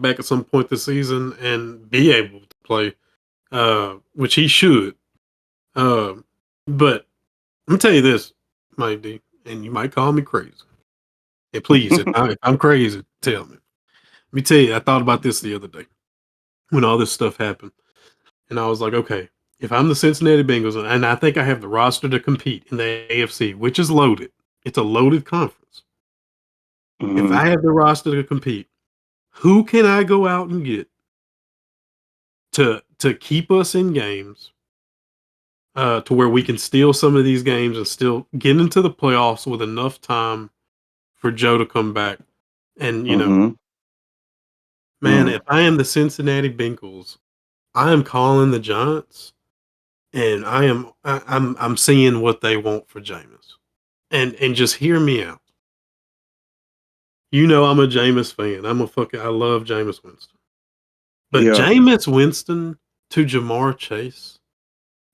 back at some point this season and be able to play, which he should. Uh, but I'm gonna tell you this, Mike D, and you might call me crazy. And please, if I'm crazy, tell me. Let me tell you, I thought about this the other day when all this stuff happened, and I was like, okay, if I'm the Cincinnati Bengals, and I think I have the roster to compete in the AFC, which is loaded, it's a loaded conference. If I have the roster to compete, who can I go out and get to keep us in games, to where we can steal some of these games and still get into the playoffs with enough time for Joe to come back? And man, if I am the Cincinnati Bengals, I am calling the Giants, and I'm seeing what they want for Jameis. And just hear me out. You know I'm a Jameis fan. I love Jameis Winston. But Jameis Winston to Jamar Chase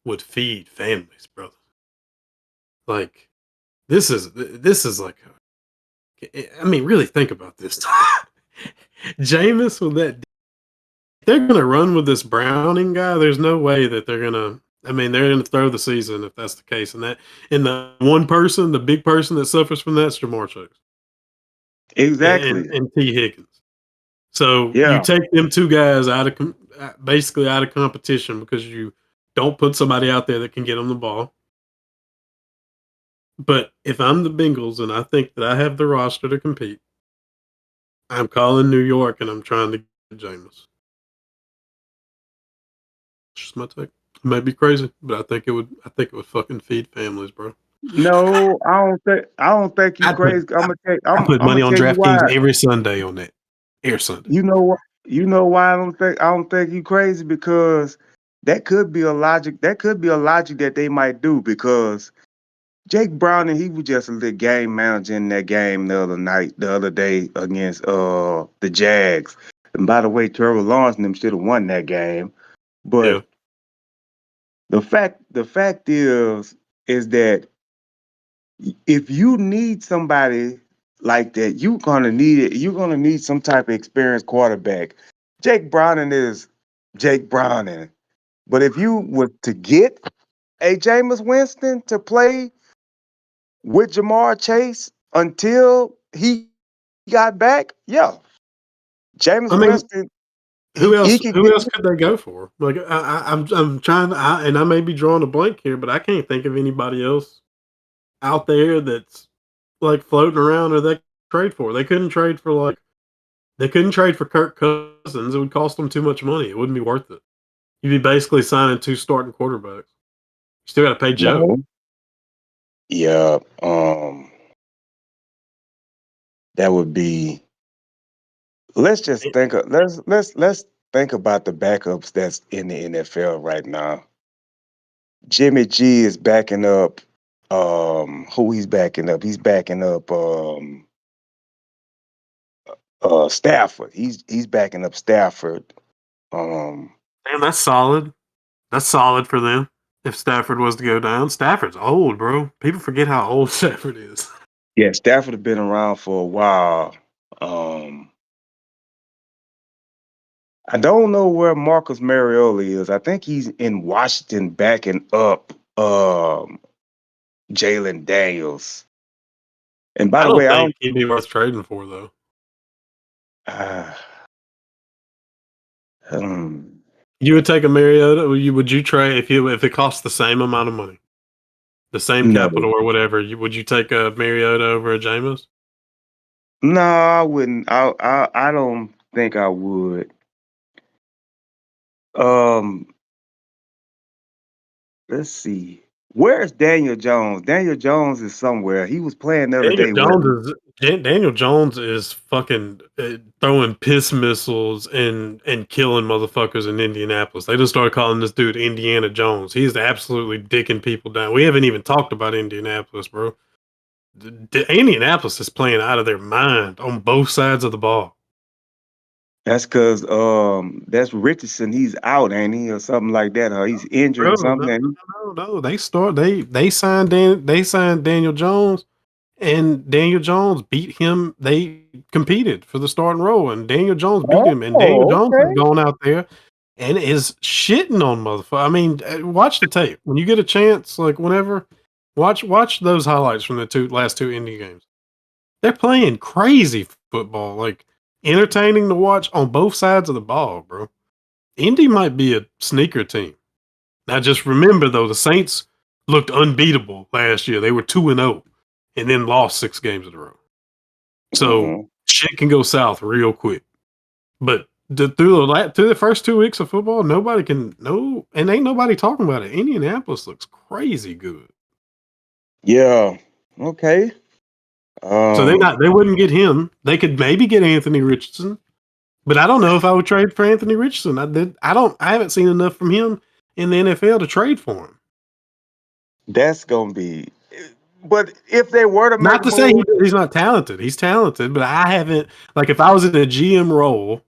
would feed families, brother. Like, this is like, I mean, really think about this. Jameis with that, they're gonna run with this Browning guy. There's no way that they're gonna. I mean, they're gonna throw the season if that's the case. And the big person that suffers from that's Jamar Chase. Exactly. And T. Higgins. So you take them two guys basically out of competition because you don't put somebody out there that can get them the ball. But if I'm the Bengals and I think that I have the roster to compete, I'm calling New York and I'm trying to get Jameis. Just my take. It might be crazy, but I think it would fucking feed families, bro. No, I don't think you crazy. I put money on DraftKings every Sunday on that. Air Sunday. You know why I don't think you crazy, because that could be a logic that they might do, because Jake Browning, he was just a little game manager in that game the other day against the Jags. And by the way, Trevor Lawrence and them should have won that game. But the fact is that if you need somebody like that, you're gonna need some type of experienced quarterback. Jake Browning is Jake Browning. But if you were to get a Jameis Winston to play with Jamar Chase until he got back, Jameis Winston. Who else could they go for? Like, I'm trying to, and I may be drawing a blank here, but I can't think of anybody else out there that's like floating around or they trade for. They couldn't trade for Kirk Cousins. It would cost them too much money. It wouldn't be worth it. You'd be basically signing 2 starting quarterbacks. You still got to pay Joe. No. Yeah. That would be. Let's think about the backups that's in the NFL right now. Jimmy G is backing up. Who he's backing up? He's backing up Stafford. He's backing up Stafford. Damn, that's solid. That's solid for them. If Stafford was to go down, Stafford's old, bro. People forget how old Stafford is. Yeah, Stafford has been around for a while. I don't know where Marcus Mariota is. I think he's in Washington backing up Jalen Daniels. And by the way, I don't think he'd be worth trading for, though. You would take a Mariota? Would you trade if it costs the same amount of money, the same capital or whatever? Would you take a Mariota over a Jameis? No, I wouldn't. I don't think I would. Let's see. Where's Daniel Jones? Daniel Jones is somewhere. He was playing the other day. Daniel Jones is fucking throwing piss missiles and killing motherfuckers in Indianapolis. They just started calling this dude Indiana Jones. He's absolutely dicking people down. We haven't even talked about Indianapolis, bro. Indianapolis is playing out of their mind on both sides of the ball. That's because that's Richardson. He's out, ain't he, or something like that? Or he's injured or something. No. They signed Daniel Jones, and Daniel Jones beat him. They competed for the starting role, and Daniel Jones beat him. And Daniel Oh, Jones has okay. gone out there and is shitting on motherfucker. I mean, watch the tape when you get a chance. Like whenever, watch those highlights from the last two Indy games. They're playing crazy football, like entertaining to watch on both sides of the ball, bro. Indy might be a sneaker team. Now, just remember though, the Saints looked unbeatable last year. They were 2-0 and then lost 6 games in a row. So Mhm. shit can go south real quick. But through the first 2 weeks of football, nobody can no, and ain't nobody talking about it. Indianapolis looks crazy good. Yeah. Okay. So Um, they wouldn't get him. They could maybe get Anthony Richardson, but I don't know if I would trade for Anthony Richardson. I haven't seen enough from him in the NFL to trade for him. that's gonna be. But if they were to make Not a to say move, he's not talented. He's talented, but I haven't, like, if I was in a GM role,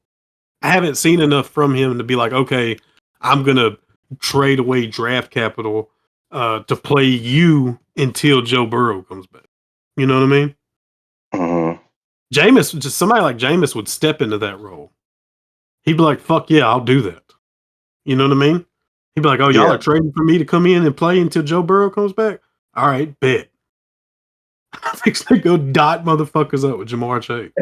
I haven't seen enough from him to be like, okay, I'm gonna trade away draft capital to play you until Joe Burrow comes back. You know what I mean? mhm, Jameis, just somebody like Jameis would step into that role. He'd be like, "Fuck yeah, I'll do that." You know what I mean? He'd be like, "Oh, y'all yeah. are trading for me to come in and play until Joe Burrow comes back. All right, bet." I think they go dot motherfuckers up with Jamar Chase.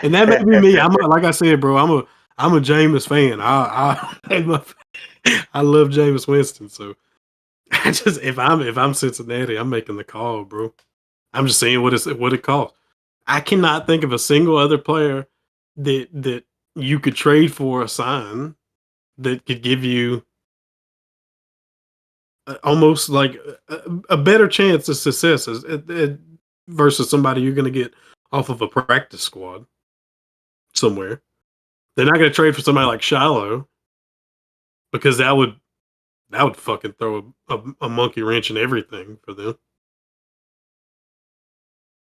And that may be me. Like I said, bro. I'm a Jameis fan. I love Jameis Winston. So if I'm Cincinnati, I'm making the call, bro. I'm just saying what it costs. I cannot think of a single other player that you could trade for a sign that could give you almost like a better chance of success versus somebody you're going to get off of a practice squad somewhere. They're not going to trade for somebody like Shiloh because that would fucking throw a monkey wrench in everything for them.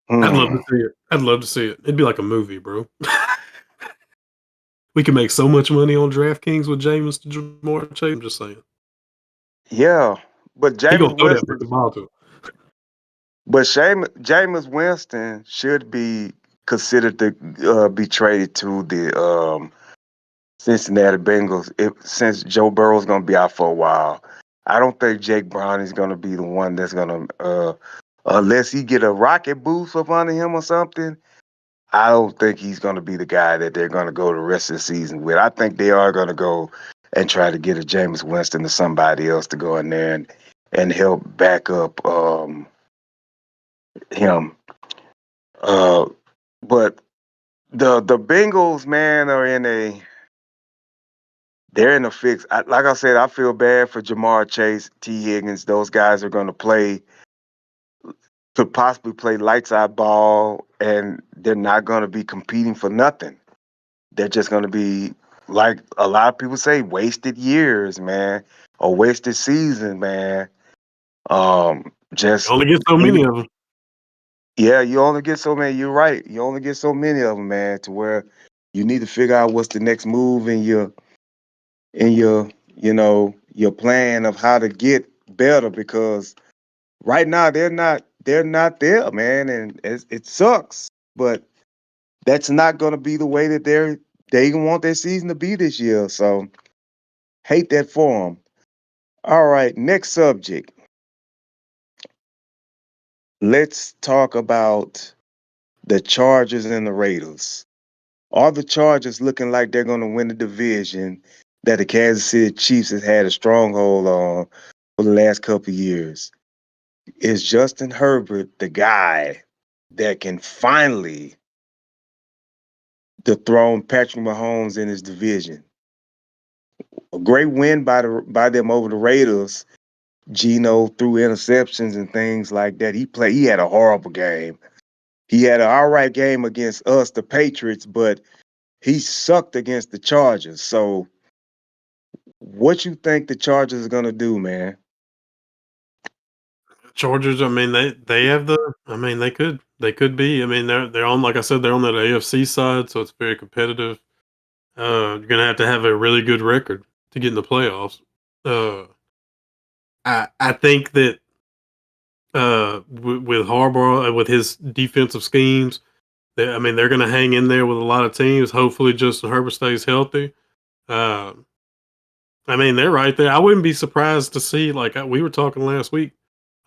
I'd love to Hmm. see it. I'd love to see it. It'd be like a movie, bro. We can make so much money on DraftKings with James Jamar Chase. I'm just saying. Yeah, but He gonna Jameis throw that Winston, fucking ball to him. Jameis Winston should be considered to be traded to the Cincinnati Bengals since Joe Burrow's going to be out for a while. I don't think Jake Brown is going to be the one that's going to, unless he get a rocket boost up under him or something. I don't think he's going to be the guy that they're going to go the rest of the season with. I think they are going to go and try to get a Jameis Winston or somebody else to go in there and help back up him. Uh, but the Bengals, man, are in a they're in a fix. Like I said, I feel bad for Jamar Chase, T. Higgins. Those guys are going to could possibly play lights out ball, and they're not going to be competing for nothing. They're just going to be, like a lot of people say, wasted years, man, or wasted season, man. You Just only get so many of them. yeah, you only get so many. You're right. You only get so many of them, man. To where you need to figure out what's the next move in your your plan of how to get better, because right now they're not there, man, and it sucks, but that's not going to be the way that they want their season to be this year. So hate that for them. All right, next subject. Let's talk about the Chargers and the Raiders. Are the Chargers looking like they're going to win the division that the Kansas City Chiefs has had a stronghold on for the last couple of years? Is Justin Herbert the guy that can finally dethrone Patrick Mahomes in his division? A great win by them over the Raiders. Geno threw interceptions and things like that. He had a horrible game. He had an all right game against us, the Patriots, but he sucked against the Chargers. So what you think the Chargers are gonna do, man? Chargers. I mean, they have the. I mean, they could be. I mean, they're on, like I said, they're on that AFC side, so it's very competitive. You're gonna have a really good record to get in the playoffs. Uh, I think that with Harbaugh and with his defensive schemes. I mean, they're going to hang in there with a lot of teams. Hopefully, Justin Herbert stays healthy. Um, I mean, they're right there. I wouldn't be surprised to see, like we were talking last week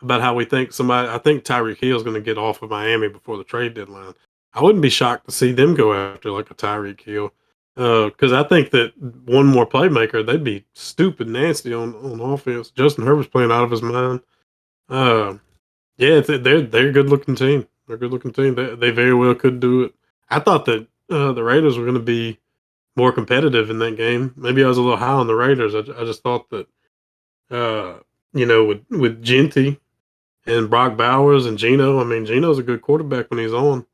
about how we think somebody. I think Tyreek Hill is going to get off of Miami before the trade deadline. I wouldn't be shocked to see them go after like a Tyreek Hill, because I think that one more playmaker, they'd be stupid nasty on offense. Justin Herbert's playing out of his mind. Uh, yeah, they're a good looking team. They're a good looking team. They very well could do it. I thought that the Raiders were going to be more competitive in that game. Maybe I was a little high on the Raiders. I just thought that uh, with Genty and Brock Bowers and Geno. I mean, Geno's a good quarterback when he's on,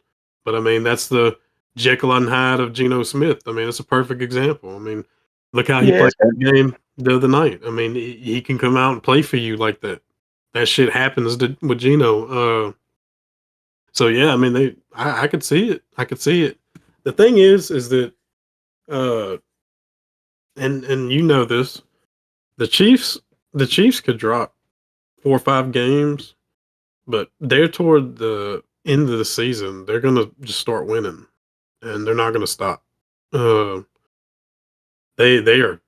but I mean that's the Jekyll and Hyde of Geno Smith. I mean, it's a perfect example. I mean, look how he Yeah, played the game the other night. I mean, he can come out and play for you like that. That shit happens with Geno. So yeah, I mean, I could see it. I could see it. The thing is that, uh, and you know this, the Chiefs, the Chiefs could drop 4 or 5 games, but they're toward the end of the season. They're gonna just start winning, and they're not gonna stop. Uh, they are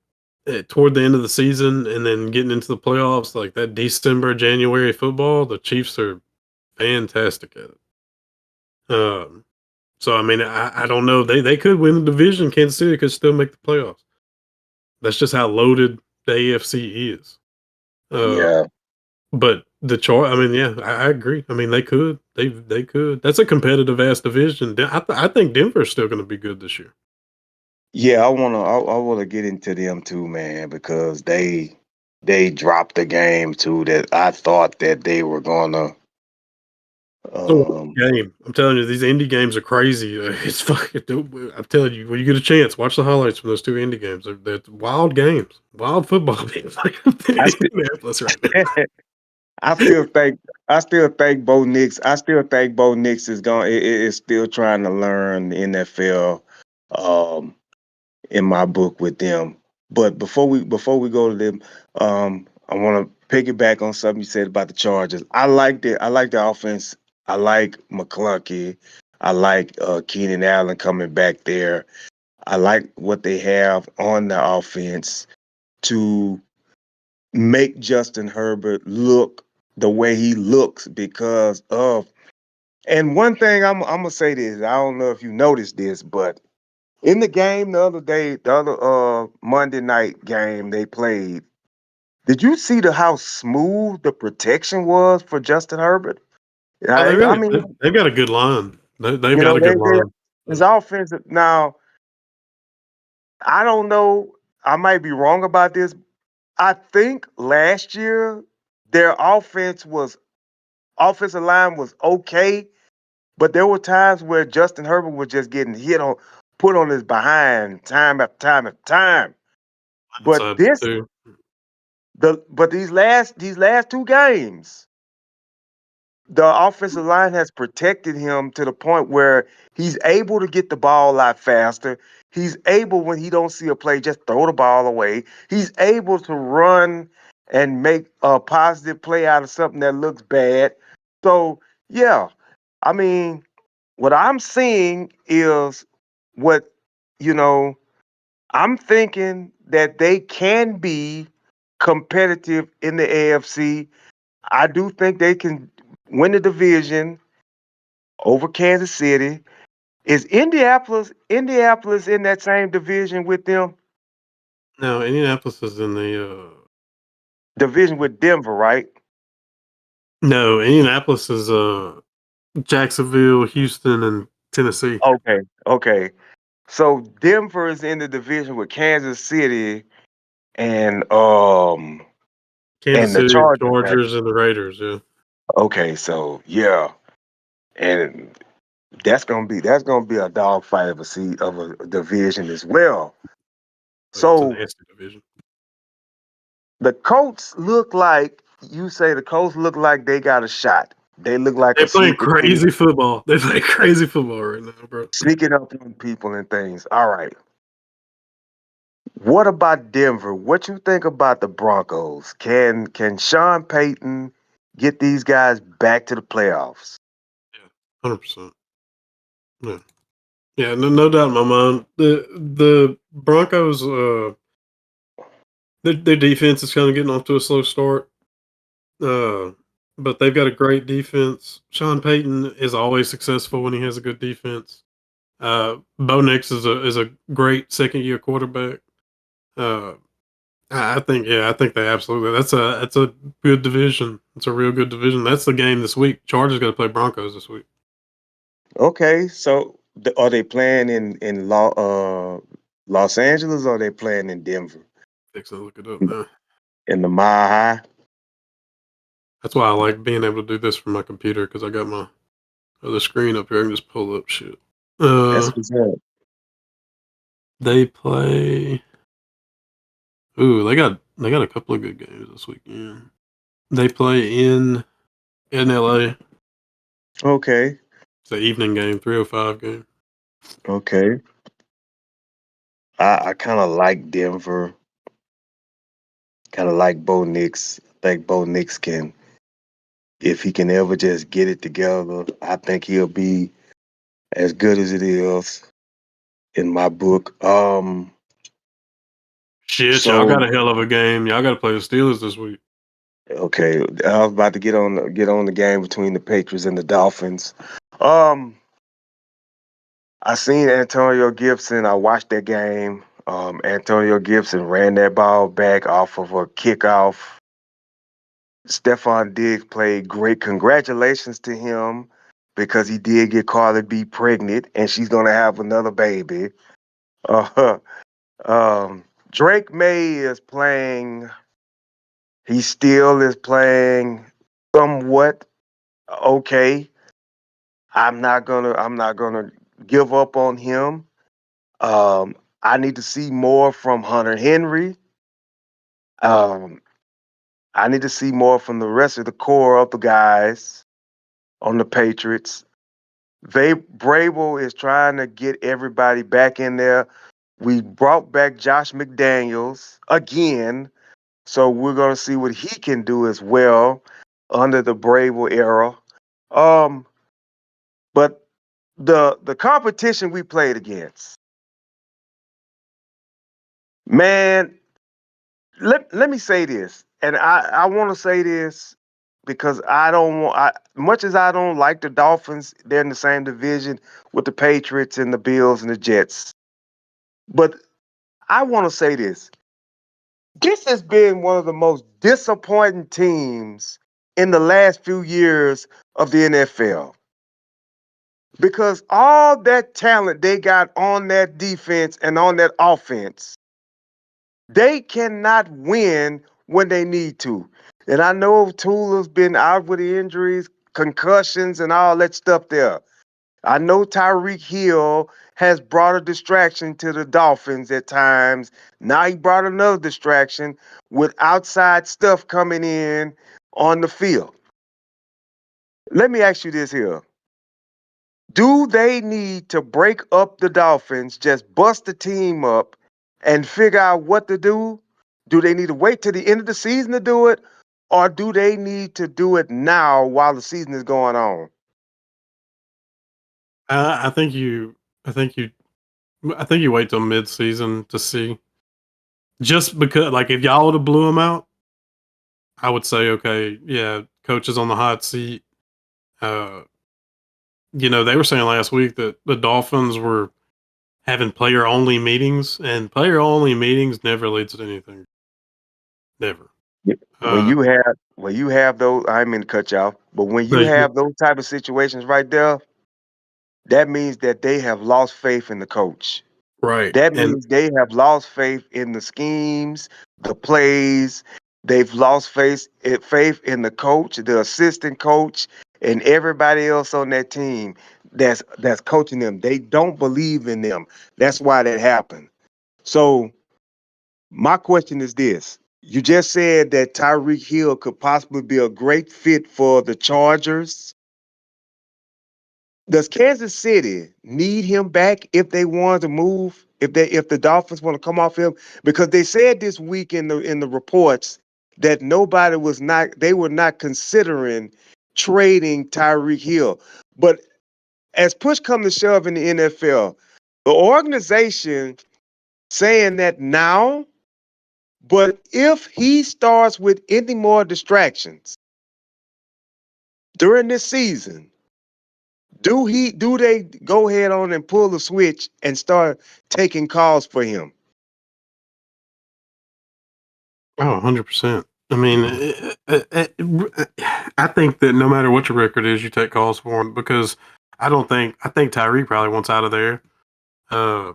toward the end of the season, and then getting into the playoffs, like that December January football. The Chiefs are fantastic at it. Um, so I mean, I don't know. They could win the division. Kansas City could still make the playoffs. That's just how loaded the AFC is. Uh, yeah, but the chart, I mean, yeah, I agree. I mean, they could, they could. That's a competitive ass division. I think Denver's still going to be good this year. yeah. I wanna get into them too, man, because they dropped the game too that I thought that they were gonna. So Um, game, I'm telling you, these indie games are crazy. It's fucking. I'm telling you, when you get a chance, watch the highlights from those 2 indie games. They're wild games, wild football games. Like I still, Indianapolis right now. I still think, I still think Bo Nix, I still think Bo Nix is still trying to learn the NFL. Um, in my book with them. But before we go to them, I want to piggyback on something you said about the Chargers. I like it. I like the offense. I like McClunky. I like Keenan Allen coming back there. I like what they have on the offense to make Justin Herbert look the way he looks because of. And one thing I'm gonna say this. I don't know if you noticed this, but in the game the other day, the other Monday night game they played, did you see how smooth the protection was for Justin Herbert? Oh, I mean, they've got a good line. They've you got know, a good they line. his offensive now, I don't know, I might be wrong about this. I think last year their offensive line was okay, but there were times where Justin Herbert was just getting put on his behind time after time after time. But Inside this too. but these last two games, the offensive line has protected him to the point where he's able to get the ball a lot faster. He's able, when he don't see a play, just throw the ball away. He's able to run and make a positive play out of something that looks bad. So yeah, I mean, what I'm seeing is what you know. I'm thinking that they can be competitive in the AFC. I do think they can win the division over Kansas City. Is Indianapolis in that same division with them? No, Indianapolis is in the. Division with Denver, right? No, Indianapolis is Jacksonville, Houston, and Tennessee. Okay, okay. So Denver is in the division with Kansas City and Kansas the City, Chargers. Chargers, and the Raiders. Yeah, Okay, so yeah, and that's gonna be a dogfight of a division as well. it's a So nasty division. the Colts look like you say the Colts look like they got a shot. They look like a They're playing sneaky team, crazy football. They play crazy football right now, bro. sneaking up on people and things. All right. What about Denver? What you think about the Broncos? Can Sean Payton get these guys back to the playoffs. Yeah, 100%. Yeah, yeah, no doubt in my mind. The Broncos, their defense is kind of getting off to a slow start. Uh, but they've got a great defense. Sean Payton is always successful when he has a good defense. Bo Nix is a great second year quarterback. Uh, I think I think they absolutely that's a good division. It's a real good division. That's the game this week. Chargers got to play Broncos this week. Okay, so are they playing in Los Angeles or are they playing in Denver? Fix it, look it up now. In the Mile High? That's why I like being able to do this from my computer because I got my other screen up here. I can just pull up shit. That's what's up. They play. Ooh, they got a couple of good games this weekend. They play in LA. Okay, It's an evening game, 3:05 game. okay. I kind of like Denver. Kind of like Bo Nix. I think Bo Nix can, if he can ever just get it together, I think he'll be as good as it is in my book. Shit, y'all So got a hell of a game. Y'all got to play the Steelers this week. okay, I was about to get on the game between the Patriots and the Dolphins. Um, I seen Antonio Gibson. I watched that game. Antonio Gibson ran that ball back off of a kickoff. Stephon Diggs played great. Congratulations to him because he did get Carly B pregnant and she's gonna have another baby. Uh, Drake May is playing. He still is playing somewhat okay. I'm not gonna give up on him. I need to see more from Hunter Henry. Um, I need to see more from the rest of the core of the guys on the Patriots. Brable is trying to get everybody back in there. We brought back Josh McDaniels again, so we're gonna see what he can do as well under the Brable era. Um, but the competition we played against, man, let me say this, and I want to say this because I don't want. Much as I don't like the Dolphins, they're in the same division with the Patriots and the Bills and the Jets. But I want to say this: this has been one of the most disappointing teams in the last few years of the NFL because all that talent they got on that defense and on that offense, they cannot win when they need to. And I know Tula's been out with the injuries, concussions, and all that stuff there. I know Tyreek Hill has brought a distraction to the Dolphins at times. Now he brought another distraction with outside stuff coming in on the field. Let me ask you this here. Do they need to break up the Dolphins, just bust the team up and figure out what to do? Do they need to wait till the end of the season to do it? Or do they need to do it now while the season is going on? I think you. I think you. I think you wait till mid-season to see. Just because, like, if y'all would have blew them out, I would say, okay, yeah, coach is on the hot seat. Uh, they were saying last week that the Dolphins were having player-only meetings, and player-only meetings never leads to anything. Never. When Uh, you have those, I didn't mean to cut you off, but when so you have those type of situations right there, that means that they have lost faith in the coach. right, That and means they have lost faith in the schemes, the plays. They've lost faith in the coach, the assistant coach, and everybody else on that team that's coaching them. They don't believe in them. That's why that happened. So my question is this. You just said that Tyreek Hill could possibly be a great fit for the Chargers. Does Kansas City need him back if they want to move? If the Dolphins want to come off him? Because they said this week in the reports, that they were not considering trading Tyreek Hill. But as push comes to shove in the NFL, the organization saying that now, but if he starts with any more distractions during this season, do they go ahead on and pull the switch and start taking calls for him? Oh, 100%. I mean, I think that no matter what your record is, you take calls for him because I think Tyree probably wants out of there. Uh,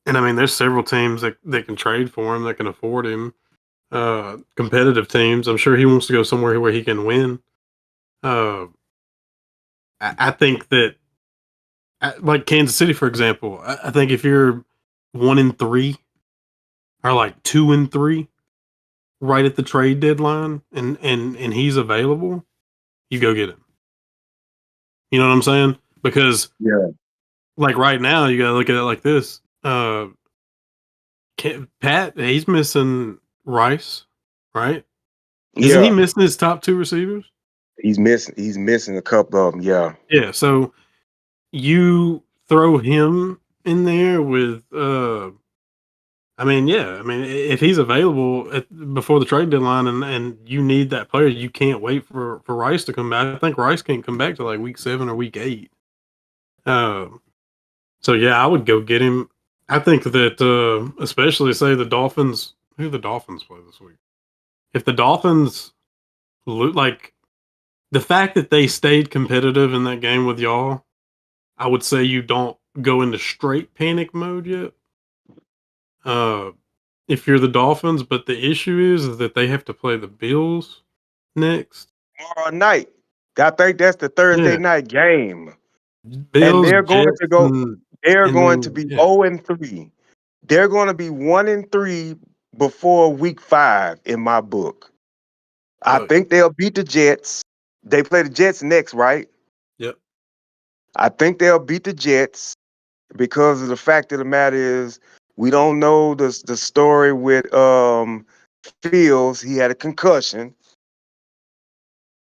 and I mean, there's several teams that can trade for him, that can afford him. Competitive teams. I'm sure he wants to go somewhere where he can win. Uh, I think that, like Kansas City, for example, I think if you're 1-3 or like 2-3 right at the trade deadline and he's available, you go get him. You know what I'm saying? Because Yeah. like right now, you gotta look at it like this. Pat, he's missing Rice, right? Isn't he Yeah. missing his top two receivers? He's missing a couple of them, yeah. Yeah. So you throw him in there with I mean, yeah. I mean, if he's available before the trade deadline, and you need that player, you can't wait for Rice to come back. I think Rice can't come back to like week 7 or week 8. Um, so yeah, I would go get him. I think that especially say the Dolphins. Who the Dolphins play this week? If the Dolphins like the fact that they stayed competitive in that game with y'all, I would say you don't go into straight panic mode yet. Uh, if you're the Dolphins, but the issue is that they have to play the Bills next. Tomorrow night. I think that's the Thursday Yeah, night game. And Bills, they're going to Jets, go, they're and going to then be yeah, 0-3. They're going to be 1-3 before week 5 in my book. I oh think they'll beat the Jets. They play the Jets next, right? yep. I think they'll beat the Jets because of the fact of the matter is we don't know the story with Fields. He had a concussion.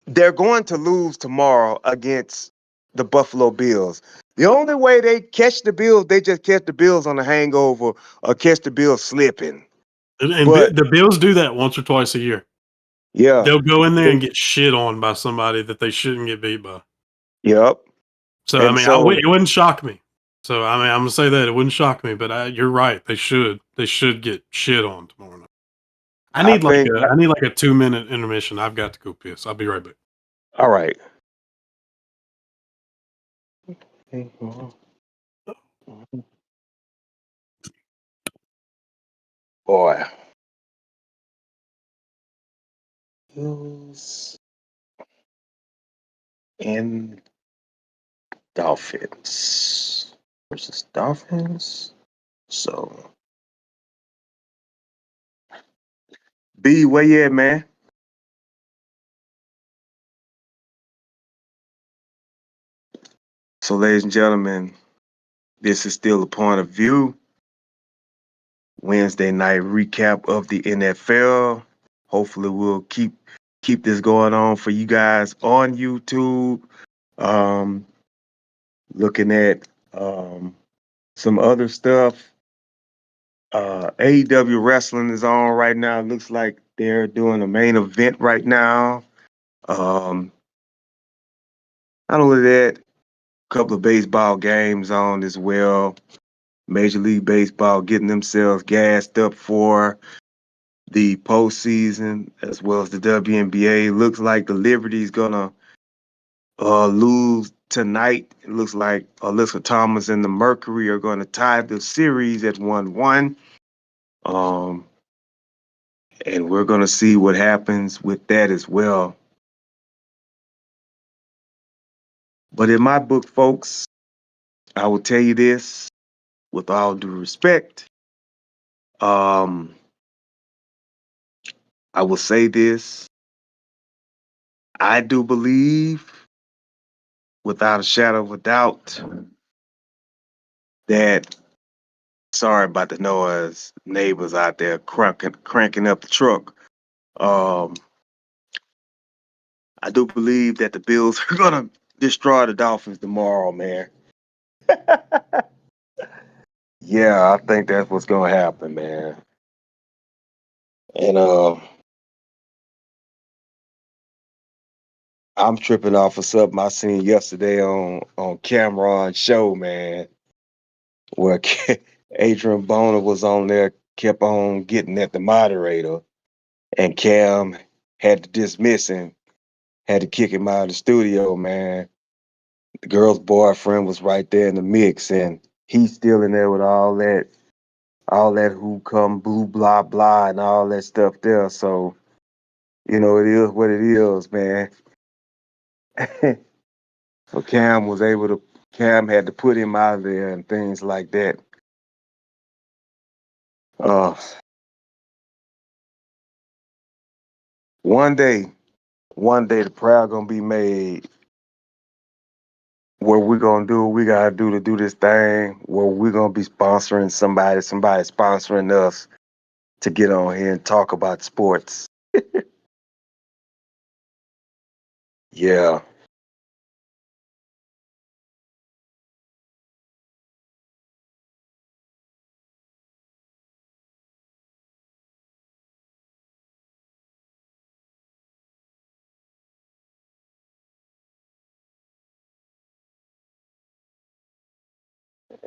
They're going to lose tomorrow against the Buffalo Bills. The only way they catch the Bills, they just catch the Bills on a hangover or catch the Bills slipping. And But the Bills do that once or twice a year. yeah, They'll go in there they, and get shit on by somebody that they shouldn't get beat by. yep. So I And mean, so it wouldn't shock me. So I mean, I'm gonna say that it wouldn't shock me, but you're right. They should get shit on tomorrow night. I think, I need like a 2-minute intermission. I've got to go piss. I'll be right back. all right. Boy. Bills and Dolphins versus Dolphins. So B, where you at, man? So, ladies and gentlemen, this is still a point of view. Wednesday night recap of the NFL. Hopefully, we'll keep this going on for you guys on YouTube. Um, looking at some other stuff. AEW wrestling is on right now. Looks like they're doing a main event right now. Um, not only that, a couple of baseball games on as well. Major League Baseball getting themselves gassed up for the postseason as well as the WNBA. Looks like the Liberty's gonna lose tonight. It looks like Alyssa Thomas and the Mercury are gonna tie the series at 1-1. Um, and we're gonna see what happens with that as well. But in my book, folks, I will tell you this with all due respect. Um, I will say this. I do believe, without a shadow of a doubt, that sorry about the noise, neighbors out there cranking up the truck. Um, I do believe that the Bills are gonna destroy the Dolphins tomorrow, man. Yeah, I think that's what's gonna happen, man. And I'm tripping off of something I seen yesterday on Cameron's show, man, where Adrian Boner was on there, kept on getting at the moderator, and Cam had to dismiss him, had to kick him out of the studio, man. The girl's boyfriend was right there in the mix, and he's still in there with all that who come blue blah blah and all that stuff there. So it is what it is, man. So Cam had to put him out of there and things like that. Uh, one day, the prayer gonna be made where we're gonna do what we gotta do to do this thing, where we're gonna be sponsoring somebody sponsoring us to get on here and talk about sports. Yeah.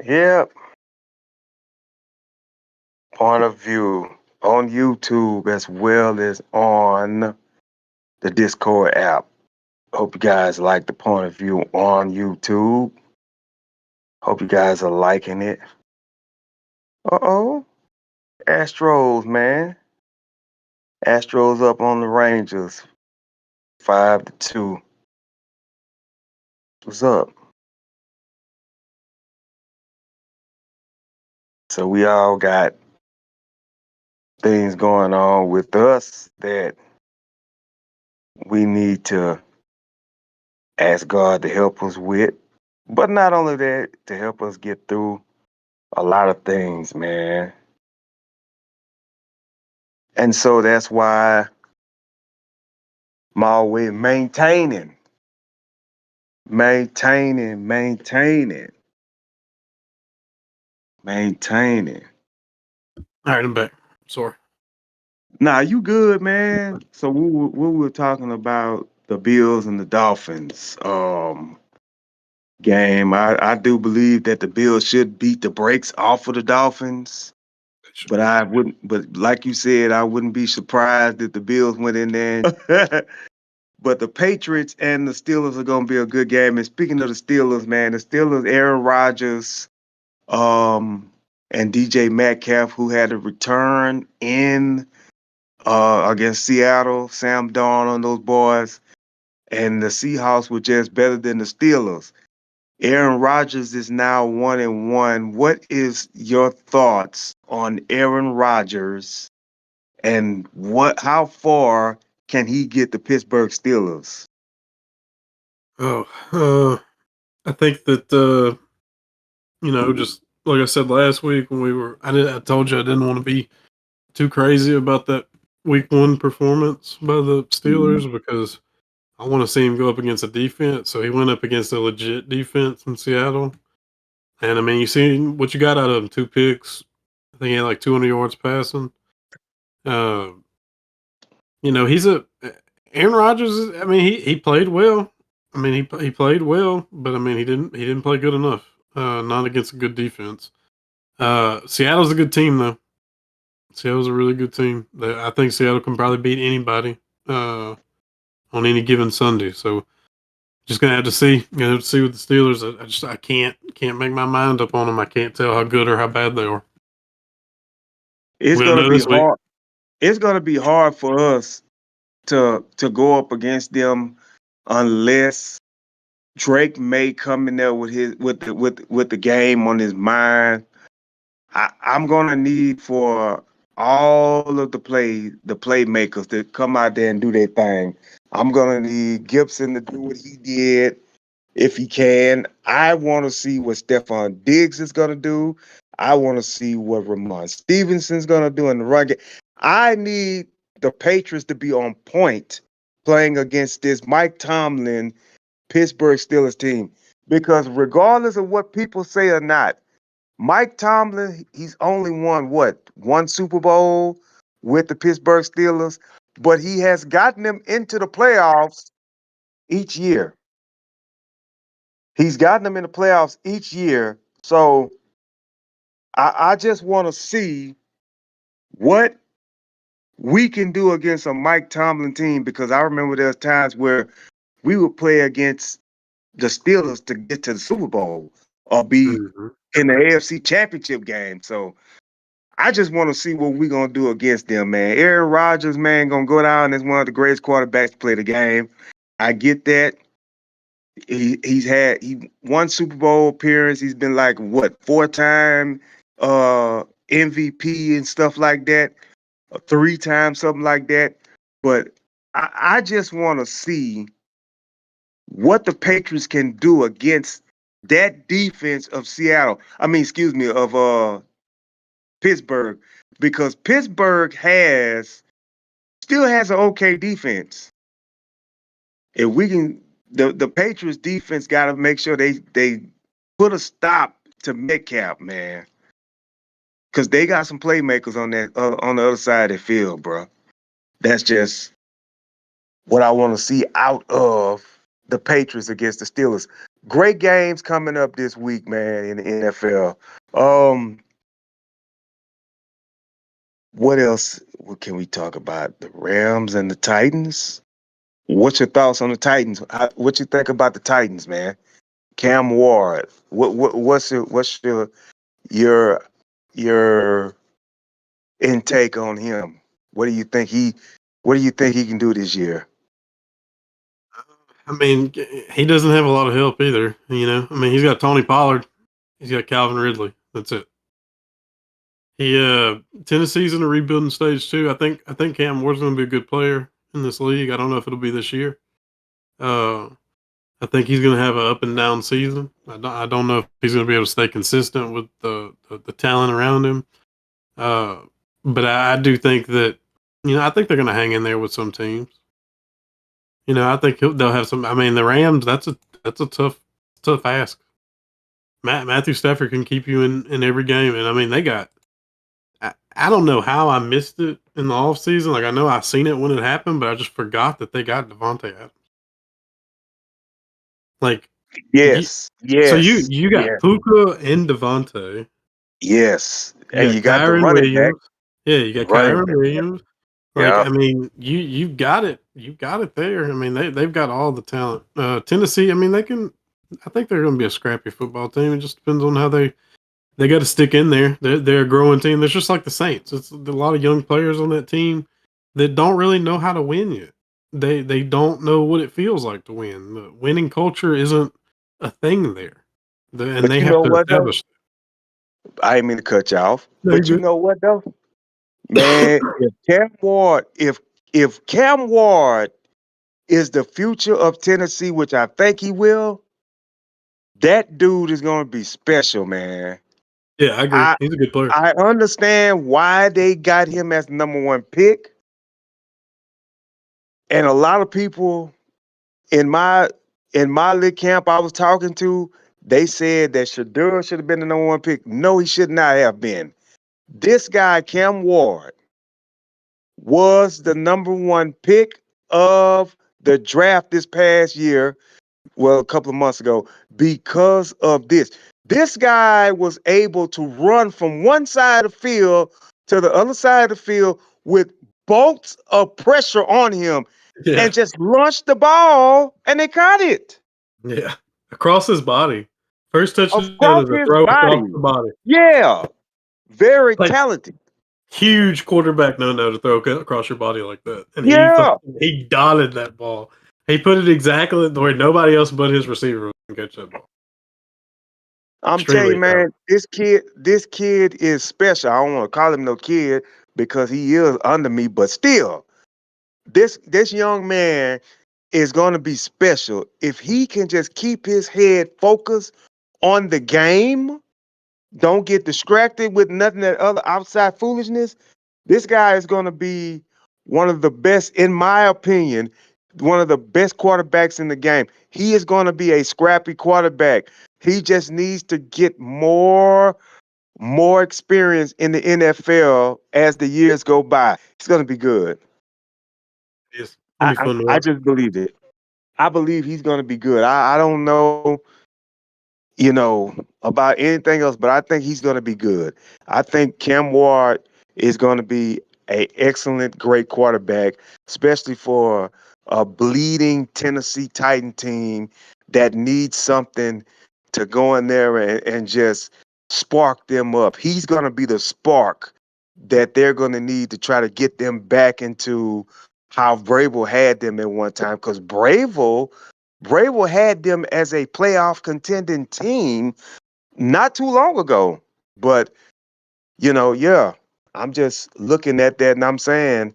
Yep. Point of view on YouTube as well as on the Discord app. Hope you guys like the point of view on YouTube. Hope you guys are liking it. Uh-oh. Astros, man. Astros up on the Rangers. 5-2. What's up? So we all got things going on with us that we need to ask God to help us with. But not only that, to help us get through a lot of things, man. And so that's why I'm always maintaining. All right, I'm back. Sorry. Nah, you good, man. So we were talking about the Bills and the Dolphins game. I do believe that the Bills should beat the brakes off of the Dolphins. But I wouldn't. But like you said, I wouldn't be surprised if the Bills went in there. But the Patriots and the Steelers are going to be a good game. And speaking of the Steelers, man, the Steelers, Aaron Rodgers, and DJ Metcalf, who had a return in against Seattle, Sam Darnold, those boys, and the Seahawks were just better than the Steelers. Aaron Rodgers is now 1-1. What is your thoughts on Aaron Rodgers and how far can he get the Pittsburgh Steelers? Oh, I think that just like I said last week when I told you I didn't want to be too crazy about that week 1 performance by the Steelers because I want to see him go up against a defense. So he went up against a legit defense in Seattle. And I mean, you see what you got out of him: 2 picks. I think he had like 200 yards passing. Uh, he's Aaron Rodgers. I mean, he played well. I mean, he played well, but I mean, he didn't play good enough. Not against a good defense. Seattle's a good team though. Seattle's a really good team. I think Seattle can probably beat anybody on any given Sunday. So just gonna have to see. Gonna have to see with the Steelers. I can't make my mind up on them. I can't tell how good or how bad they are. It's We'll gonna know be this week. hard. It's gonna be hard for us to go up against them unless Drake may come in there with the game on his mind. I'm gonna need for all of the playmakers to come out there and do their thing. I'm gonna need Gibson to do what he did if he can. I want to see what Stephon Diggs is gonna do. I want to see what Ramon Stevenson's gonna do in the run game. I need the Patriots to be on point playing against this Mike Tomlin Pittsburgh Steelers team. Because regardless of what people say or not, Mike Tomlin, he's only won what? One Super Bowl with the Pittsburgh Steelers, but he has gotten them into the playoffs each year. He's gotten them in the playoffs each year. So I just want to see what we can do against a Mike Tomlin team because I remember there's times where we would play against the Steelers to get to the Super Bowl or be Mhm. in the AFC Championship game. So I just want to see what we're gonna do against them, man. Aaron Rodgers, man, gonna go down as one of the greatest quarterbacks to play the game. I get that. He won Super Bowl appearance. He's been like what 4-time MVP and stuff like that, 3 times something like that. But I just want to see what the Patriots can do against that defense of Seattle. I mean, excuse me, of Pittsburgh, because Pittsburgh still has an okay defense. If we can, the Patriots defense got to make sure they put a stop to Metcalf, man, because they got some playmakers on the other side of the field, bro. That's just what I want to see out of the Patriots against the Steelers. Great games coming up this week, man, in the NFL. Um, what else what can we talk about? The Rams and the Titans. What's your thoughts on the Titans? What you think about the Titans, man? Cam Ward. What's your your intake on him? What do you think he can do this year? I mean, he doesn't have a lot of help either. You know, I mean, he's got Tony Pollard, he's got Calvin Ridley. That's it. He Tennessee's in a rebuilding stage too. I think Cam Ward's going to be a good player in this league. I don't know if it'll be this year. Uh, I think he's going to have an up and down season. I don't know if he's going to be able to stay consistent with the talent around him. Uh, but I do think that I think they're going to hang in there with some teams. I think they'll have some. I mean, the Rams. That's a tough ask. Matthew Stafford can keep you in every game, and I mean they got. I don't know how I missed it in the offseason. Like I know I seen it when it happened, but I just forgot that they got Devontae Adams. Like, you, Yes, so you yes, you got yes, Puka and Devontae. yes. You And got you got the Kyron running back, Williams. Yeah, you got running Kyron back. Williams. Like, Yeah. I mean, you've got it. You've got it there. I mean, they've got all the talent. Tennessee, I mean, they can. I think they're going to be a scrappy football team. It just depends on how they got to stick in there. They're a growing team. They're just like the Saints. It's a lot of young players on that team that don't really know how to win yet. They don't know what it feels like to win. The winning culture isn't a thing there, and But they you have know to what though? establish. I didn't mean to cut you off. No, you're But you good. know what though? Man, if Cam Ward is the future of Tennessee, which I think he will, that dude is gonna be special, man. Yeah, I agree. I He's a good player. I understand why they got him as the number one pick. And a lot of people in my little camp I was talking to, they said that Shadur should have been the number one pick. No, he should not have been. This guy, Cam Ward, was the number one pick of the draft this past year, well, a couple of months ago, because of this. This guy was able to run from one side of the field to the other side of the field with bolts of pressure on him Yeah, and just launch the ball and they caught it yeah. Across his body. First touchdown across is a his throw across body. the body. Yeah, very Like talented. huge quarterback no to throw across your body like that, and Yeah, he dotted that ball. He put it exactly where nobody else but his receiver can catch that ball. I'm telling you, Extremely talented. man, this kid is special. I don't want to call him no kid because he is under me, but still, this young man is going to be special if he can just keep his head focused on the game. Don't get distracted with nothing that other outside foolishness. This guy is going to be one of the best, in my opinion, one of the best quarterbacks in the game. He is going to be a scrappy quarterback. He just needs to get more experience in the NFL as the years go by. It's going to be good. It's gonna I, be fun to I watch. just believe it. I believe he's going to be good. I don't know, about anything else, but I think he's going to be good. I think Cam Ward is going to be a excellent, great quarterback, especially for a bleeding Tennessee Titan team that needs something to go in there and just spark them up. He's going to be the spark that they're going to need to try to get them back into how Vrabel had them at one time, because Vrabel had them as a playoff contending team not too long ago. But, yeah, I'm just looking at that and I'm saying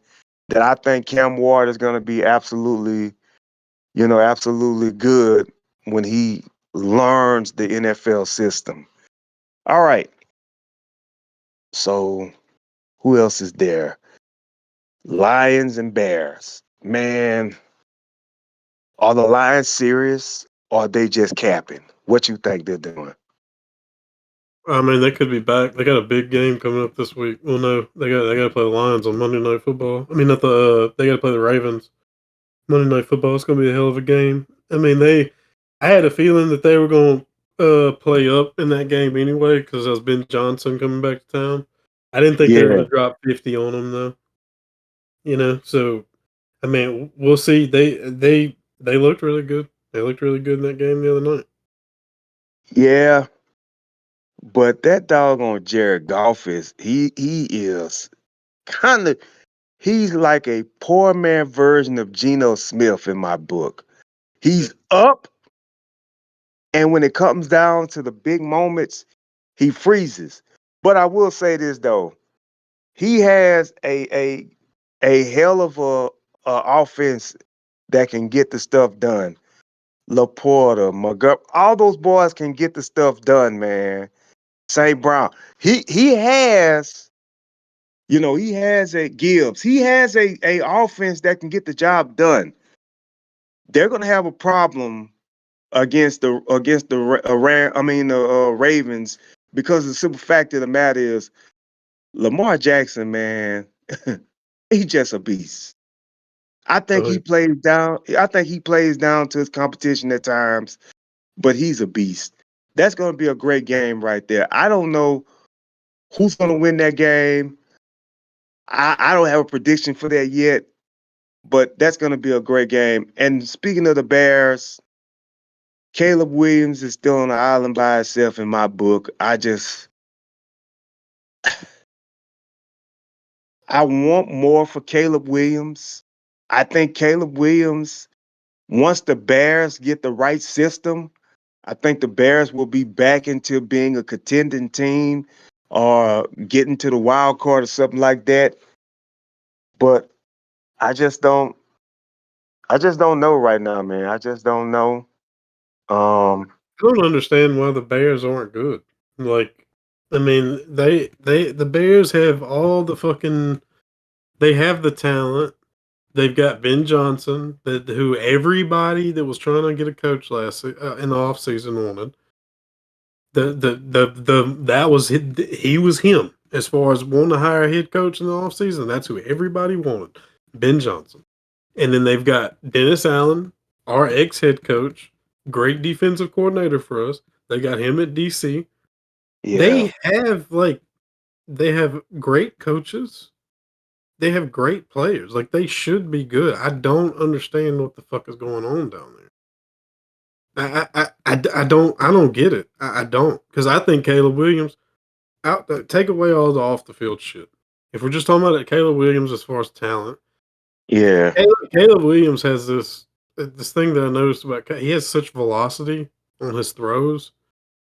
that I think Cam Ward is going to be absolutely good when he learns the NFL system. All right. So who else is there? Lions and Bears. Man, are the Lions serious or are they just capping? What you think they're doing? I mean, they could be back. They got a big game coming up this week. Well, no, they got to play the Lions on Monday Night Football. I mean, not the they got to play the Ravens Monday Night Football. It's gonna be a hell of a game. I mean, I had a feeling that they were gonna play up in that game anyway because there was Ben Johnson coming back to town. I didn't think they were Yeah. gonna drop 50 on them though. So I mean, we'll see. They looked really good. They looked really good in that game the other night. Yeah, but that doggone Jared Goff he is kind of he's like a poor man version of Geno Smith in my book. He's up, and when it comes down to the big moments, he freezes. But I will say this though, he has a hell of a offense that can get the stuff done. Laporta, Montgomery, all those boys can get the stuff done, man. St. Brown. He has, he has a Gibbs. He has a offense that can get the job done. They're gonna have a problem against the Ravens, because the simple fact of the matter is Lamar Jackson, man, he's just a beast. Oh, I think he plays down to his competition at times, but he's a beast. That's gonna be a great game right there. I don't know who's gonna win that game. I don't have a prediction for that yet, but that's going to be a great game. And speaking of the Bears, Caleb Williams is still on the island by himself in my book. I want more for Caleb Williams. I think Caleb Williams, once the Bears get the right system, I think the Bears will be back into being a contending team or getting to the wild card or something like that. But I just don't I just don't know right now, man. I just don't know. Um, I don't understand why the Bears aren't good. Like, I mean, the Bears have all the fucking. They have the talent. They've got Ben Johnson, who everybody that was trying to get a coach in the offseason wanted. That was he was him as far as wanting to hire a head coach in the offseason. That's who everybody wanted, Ben Johnson. And then they've got Dennis Allen, our ex head coach, great defensive coordinator for us. They got him at DC. yeah, They have they have great coaches. They have great players. Like they should be good. I don't understand what the fuck is going on down there. I don't get it. I don't, because I think Caleb Williams take away all the off the field shit. If we're just talking about Caleb Williams as far as talent, yeah, Caleb Williams has this thing that I noticed about. He has such velocity on his throws.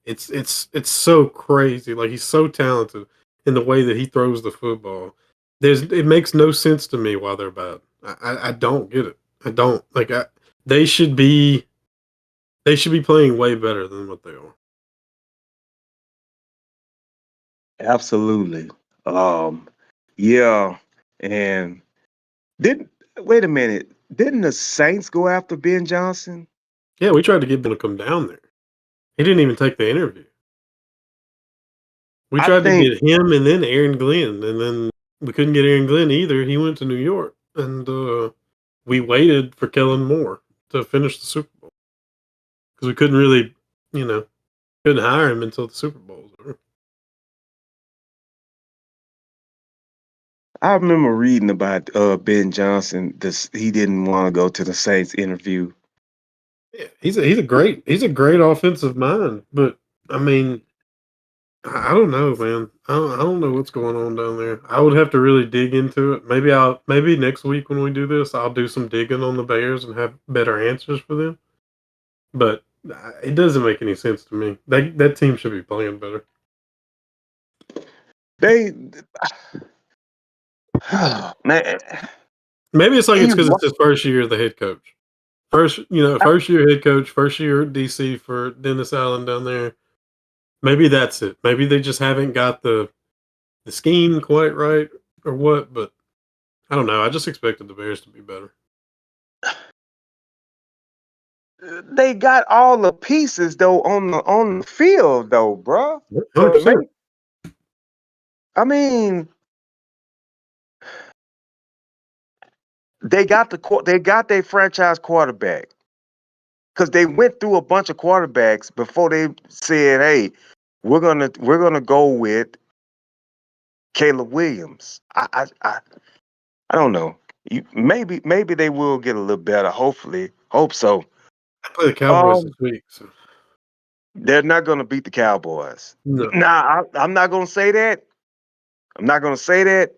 It's so crazy. Like he's so talented in the way that he throws the football. It makes no sense to me why they're bad. I don't get it. I don't like. They should be they should be playing way better than what they are. absolutely. Um, yeah, and Didn't wait a minute. Didn't the Saints go after Ben Johnson? Yeah, we tried to get him to come down there. He didn't even take the interview. We I tried to think get him and then Aaron Glenn, and then we couldn't get Aaron Glenn either. He went to New York, and we waited for Kellen Moore to finish the Super Bowl because we couldn't really, you know, couldn't hire him until the Super Bowl was over. I remember reading about Ben Johnson. This he didn't want to go to the Saints interview. Yeah, he's a great offensive mind, but I mean, I don't know, man. I don't know what's going on down there. I would have to really dig into it. Maybe next week when we do this, I'll do some digging on the Bears and have better answers for them. But it doesn't make any sense to me. That team should be playing better. They man, Maybe it's like he it's because wa- it's his first year as the head coach. First year head coach, first year at DC for Dennis Allen down there. Maybe that's it. Maybe they just haven't got the scheme quite right or what, but I don't know. I just expected the Bears to be better. they got all the pieces though on the field though, bruh. To 100%. make I mean, they got their franchise quarterback because they went through a bunch of quarterbacks before they said, "Hey, we're gonna go with Caleb Williams." I don't know. Maybe they will get a little better. Hopefully, hope so. I play the Cowboys this Um, week, so they're not gonna beat the Cowboys. no. Nah, I'm not gonna say that. I'm not gonna say that.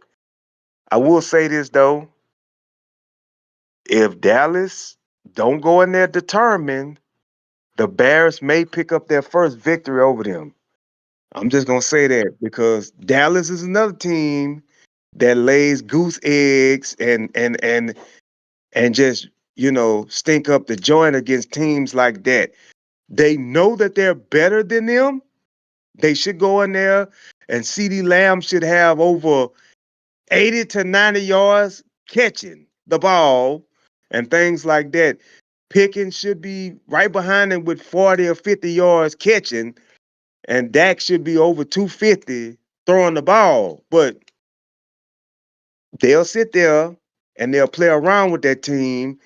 I will say this though: if Dallas don't go in there determined, the Bears may pick up their first victory over them. I'm just gonna say that because Dallas is another team that lays goose eggs and just stink up the joint against teams like that. They know that they're better than them. They should go in there and CD Lamb should have over 80 to 90 yards catching the ball and things like that. Pickens should be right behind him with 40 or 50 yards catching, and Dak should be over 250 throwing the ball. But they'll sit there and they'll play around with that team,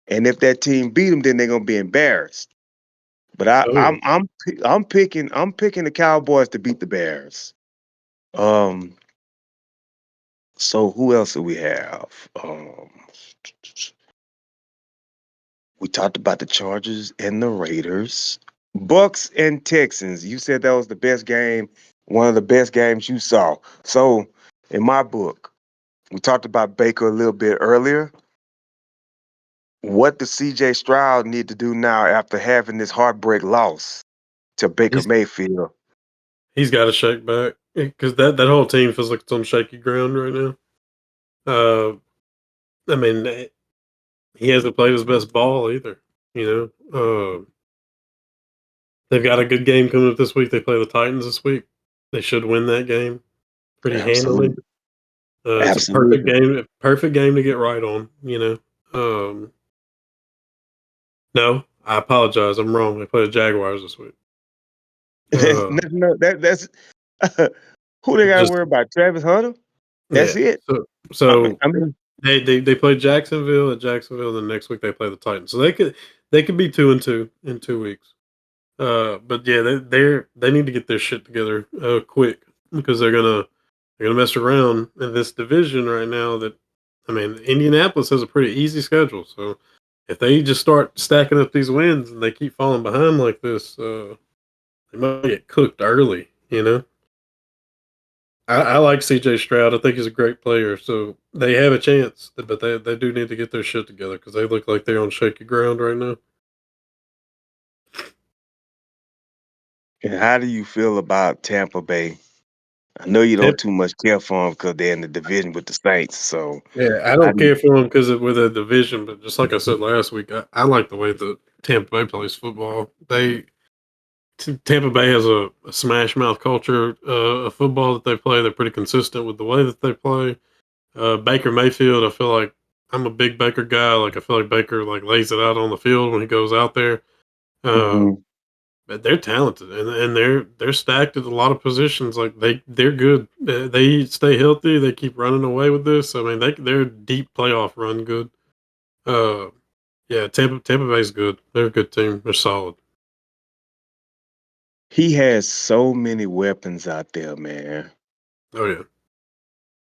and if that team beat them, then they're gonna be embarrassed. But Oh yeah. I'm picking the Cowboys to beat the Bears. Um, so who else do we have? We talked about the Chargers and the Raiders. Bucks and Texans. You said that was the best game, one of the best games you saw. So, in my book, we talked about Baker a little bit earlier. What does CJ Stroud need to do now after having this heartbreak loss to Baker He's Mayfield? he's got to shake back because that whole team feels like it's on shaky ground right now. I mean, he hasn't played his best ball either. You they've got a good game coming up this week. They play the Titans this week. They should win that game pretty handily. Absolutely. It's Absolutely. a perfect game to get right on. No, I apologize. I'm wrong. They play the Jaguars this week. Uh, No, that's who they got to just worry about. Travis Hunter. That's yeah. it. So I mean, so I mean, they play Jacksonville at Jacksonville. Then next week they play the Titans. So they could be 2-2 in 2 weeks. But yeah, they need to get their shit together quick because they're gonna mess around in this division right now. That I mean, Indianapolis has a pretty easy schedule. So if they just start stacking up these wins and they keep falling behind like this, they might get cooked early. I like CJ Stroud. I think he's a great player. So they have a chance, but they do need to get their shit together because they look like they're on shaky ground right now. and how do you feel about Tampa Bay? I know you don't too much care for them because they're in the division with the Saints. So Yeah, I how don't do you? care for them because with a division, but just like I said last week, I like the way that Tampa Bay plays football. Tampa Bay has a smash mouth culture of football that they play. They're pretty consistent with the way that they play. Baker Mayfield, I feel like I'm a big Baker guy. Like I feel like Baker like lays it out on the field when he goes out there. Uh, Mhm. but they're talented and they're stacked at a lot of positions. Like they're good. They stay healthy. They keep running away with this. I mean they're deep playoff run good. Uh, yeah, Tampa Bay's good. They're a good team. They're solid. He has so many weapons out there, man. Oh yeah. And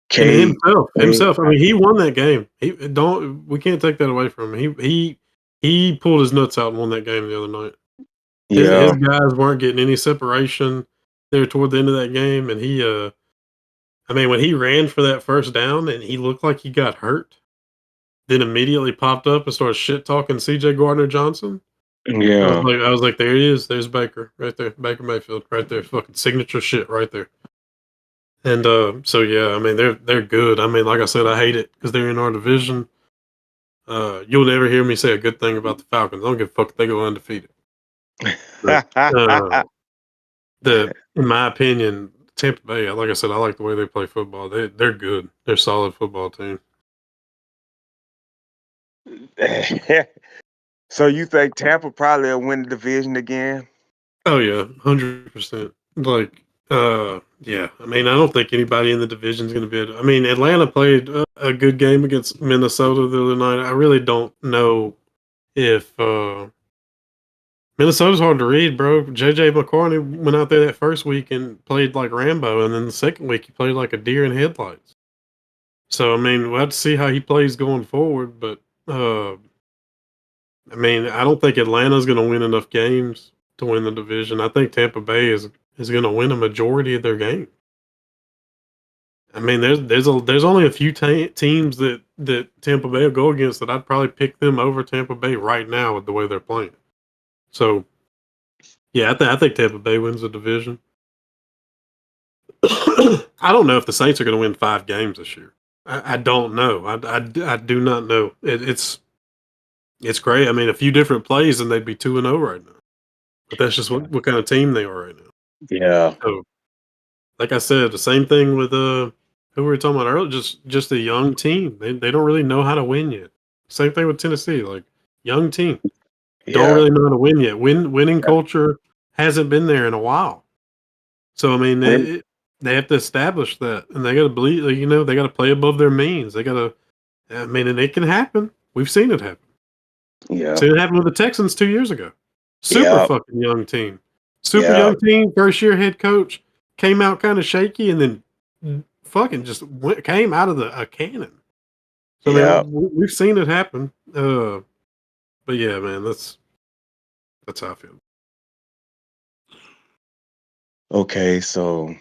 Cade, Cade, himself. I mean, he won that game. He don't. We can't take that away from him. He pulled his nuts out and won that game the other night. His yeah, guys weren't getting any separation there toward the end of that game, and he. I mean, when he ran for that first down and he looked like he got hurt, then immediately popped up and started shit talking C.J. Gardner Johnson. yeah. I was like, there he is. There's Baker right there. Baker Mayfield right there. Fucking signature shit right there. And so yeah, I mean they're good. I mean, like I said, I hate it because they're in our division. You'll never hear me say a good thing about the Falcons. I don't give a fuck if they go undefeated. But the in my opinion, Tampa Bay, like I said, I like the way they play football. They're good. They're a solid football team. So you think Tampa probably will win the division again? Oh yeah, 100%. Like yeah. I mean, I don't think anybody in the division is going to be. I mean, Atlanta played a good game against Minnesota the other night. I really don't know if Minnesota's hard to read, bro. JJ McCartney went out there that first week and played like Rambo, and then the second week he played like a deer in headlights. So I mean, we'll have to see how he plays going forward. But I mean, I don't think Atlanta's going to win enough games to win the division. I think Tampa Bay is going to win a majority of their game. I mean, there's only a few teams that Tampa Bay will go against that I'd probably pick them over Tampa Bay right now with the way they're playing. So yeah, I think Tampa Bay wins the division. I don't know if the Saints are going to win 5 games this year. I don't know. I do not know. It's great. I mean, a few different plays and they'd be 2-0 right now. But that's just what kind of team they are right now. Yeah, So, like I said, the same thing with who we were talking about earlier. Just a young team. They don't really know how to win yet. Same thing with Tennessee. Like young team don't yeah. really know how to win yet. Winning culture hasn't been there in a while. So I mean, When, they have to establish that, and they got to believe. You know, they got to play above their means. They got to. I mean, and it can happen. We've seen it happen. yeah, Seen it happen with the Texans 2 years ago. Super yeah, fucking young team. Super yeah, young team. First year head coach came out kind of shaky, and then fucking just came out of a cannon. So I yeah. mean, we've seen it happen. But yeah, man, that's how I feel. Okay, so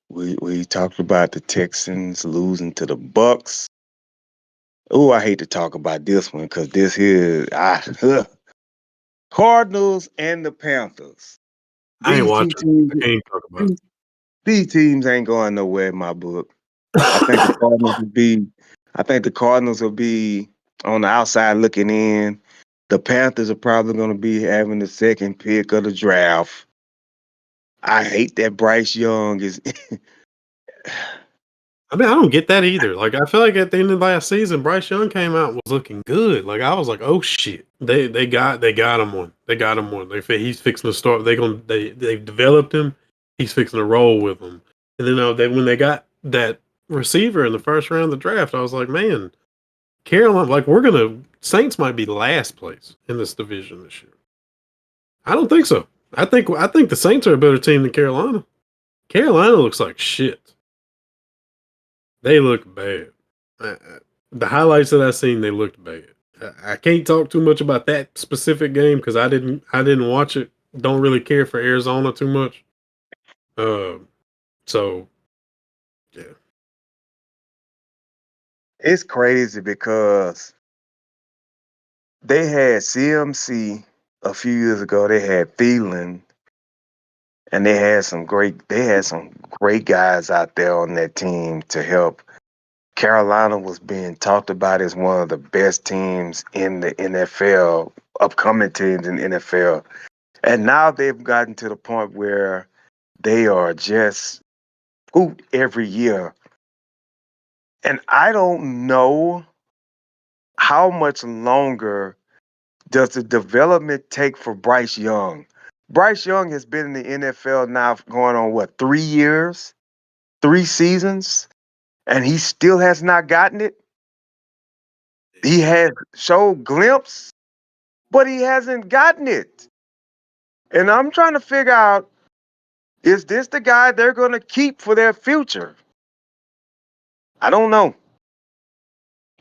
we talked about the Texans losing to the Bucks. Oh, I hate to talk about this one because this here, Cardinals and the Panthers. I ain't These two watching. teams, I can't talk about it. these teams ain't going nowhere in my book. I think the Cardinals will be. I think the Cardinals will be on the outside looking in. The Panthers are probably going to be having the second pick of the draft. I hate that Bryce Young is. I mean, I don't get that either. Like, I feel like at the end of last season, Bryce Young came out and was looking good. Like, I was like, oh shit, they got him one. They got him one. He's fixing to start. They've developed him. He's fixing to roll with them. And then when they got that receiver in the first round of the draft, I was like, man, Carolina, like Saints might be last place in this division this year. I don't think so. I think the Saints are a better team than Carolina. Carolina looks like shit. They look bad. The highlights that I seen, they looked bad. I can't talk too much about that specific game because I didn't watch it. Don't really care for Arizona too much. Uh, so yeah, It's crazy because they had CMC a few years ago. They had Thielen, and they had some great guys out there on that team to help. Carolina was being talked about as one of the best teams in the NFL, upcoming teams in the NFL. And now they've gotten to the point where they are just pooped every year. And I don't know how much longer does the development take for Bryce Young? Bryce Young has been in the NFL now going on what, 3 years, 3 seasons, and he still has not gotten it. He has showed glimpse, but he hasn't gotten it. And I'm trying to figure out, is this the guy they're going to keep for their future? I don't know.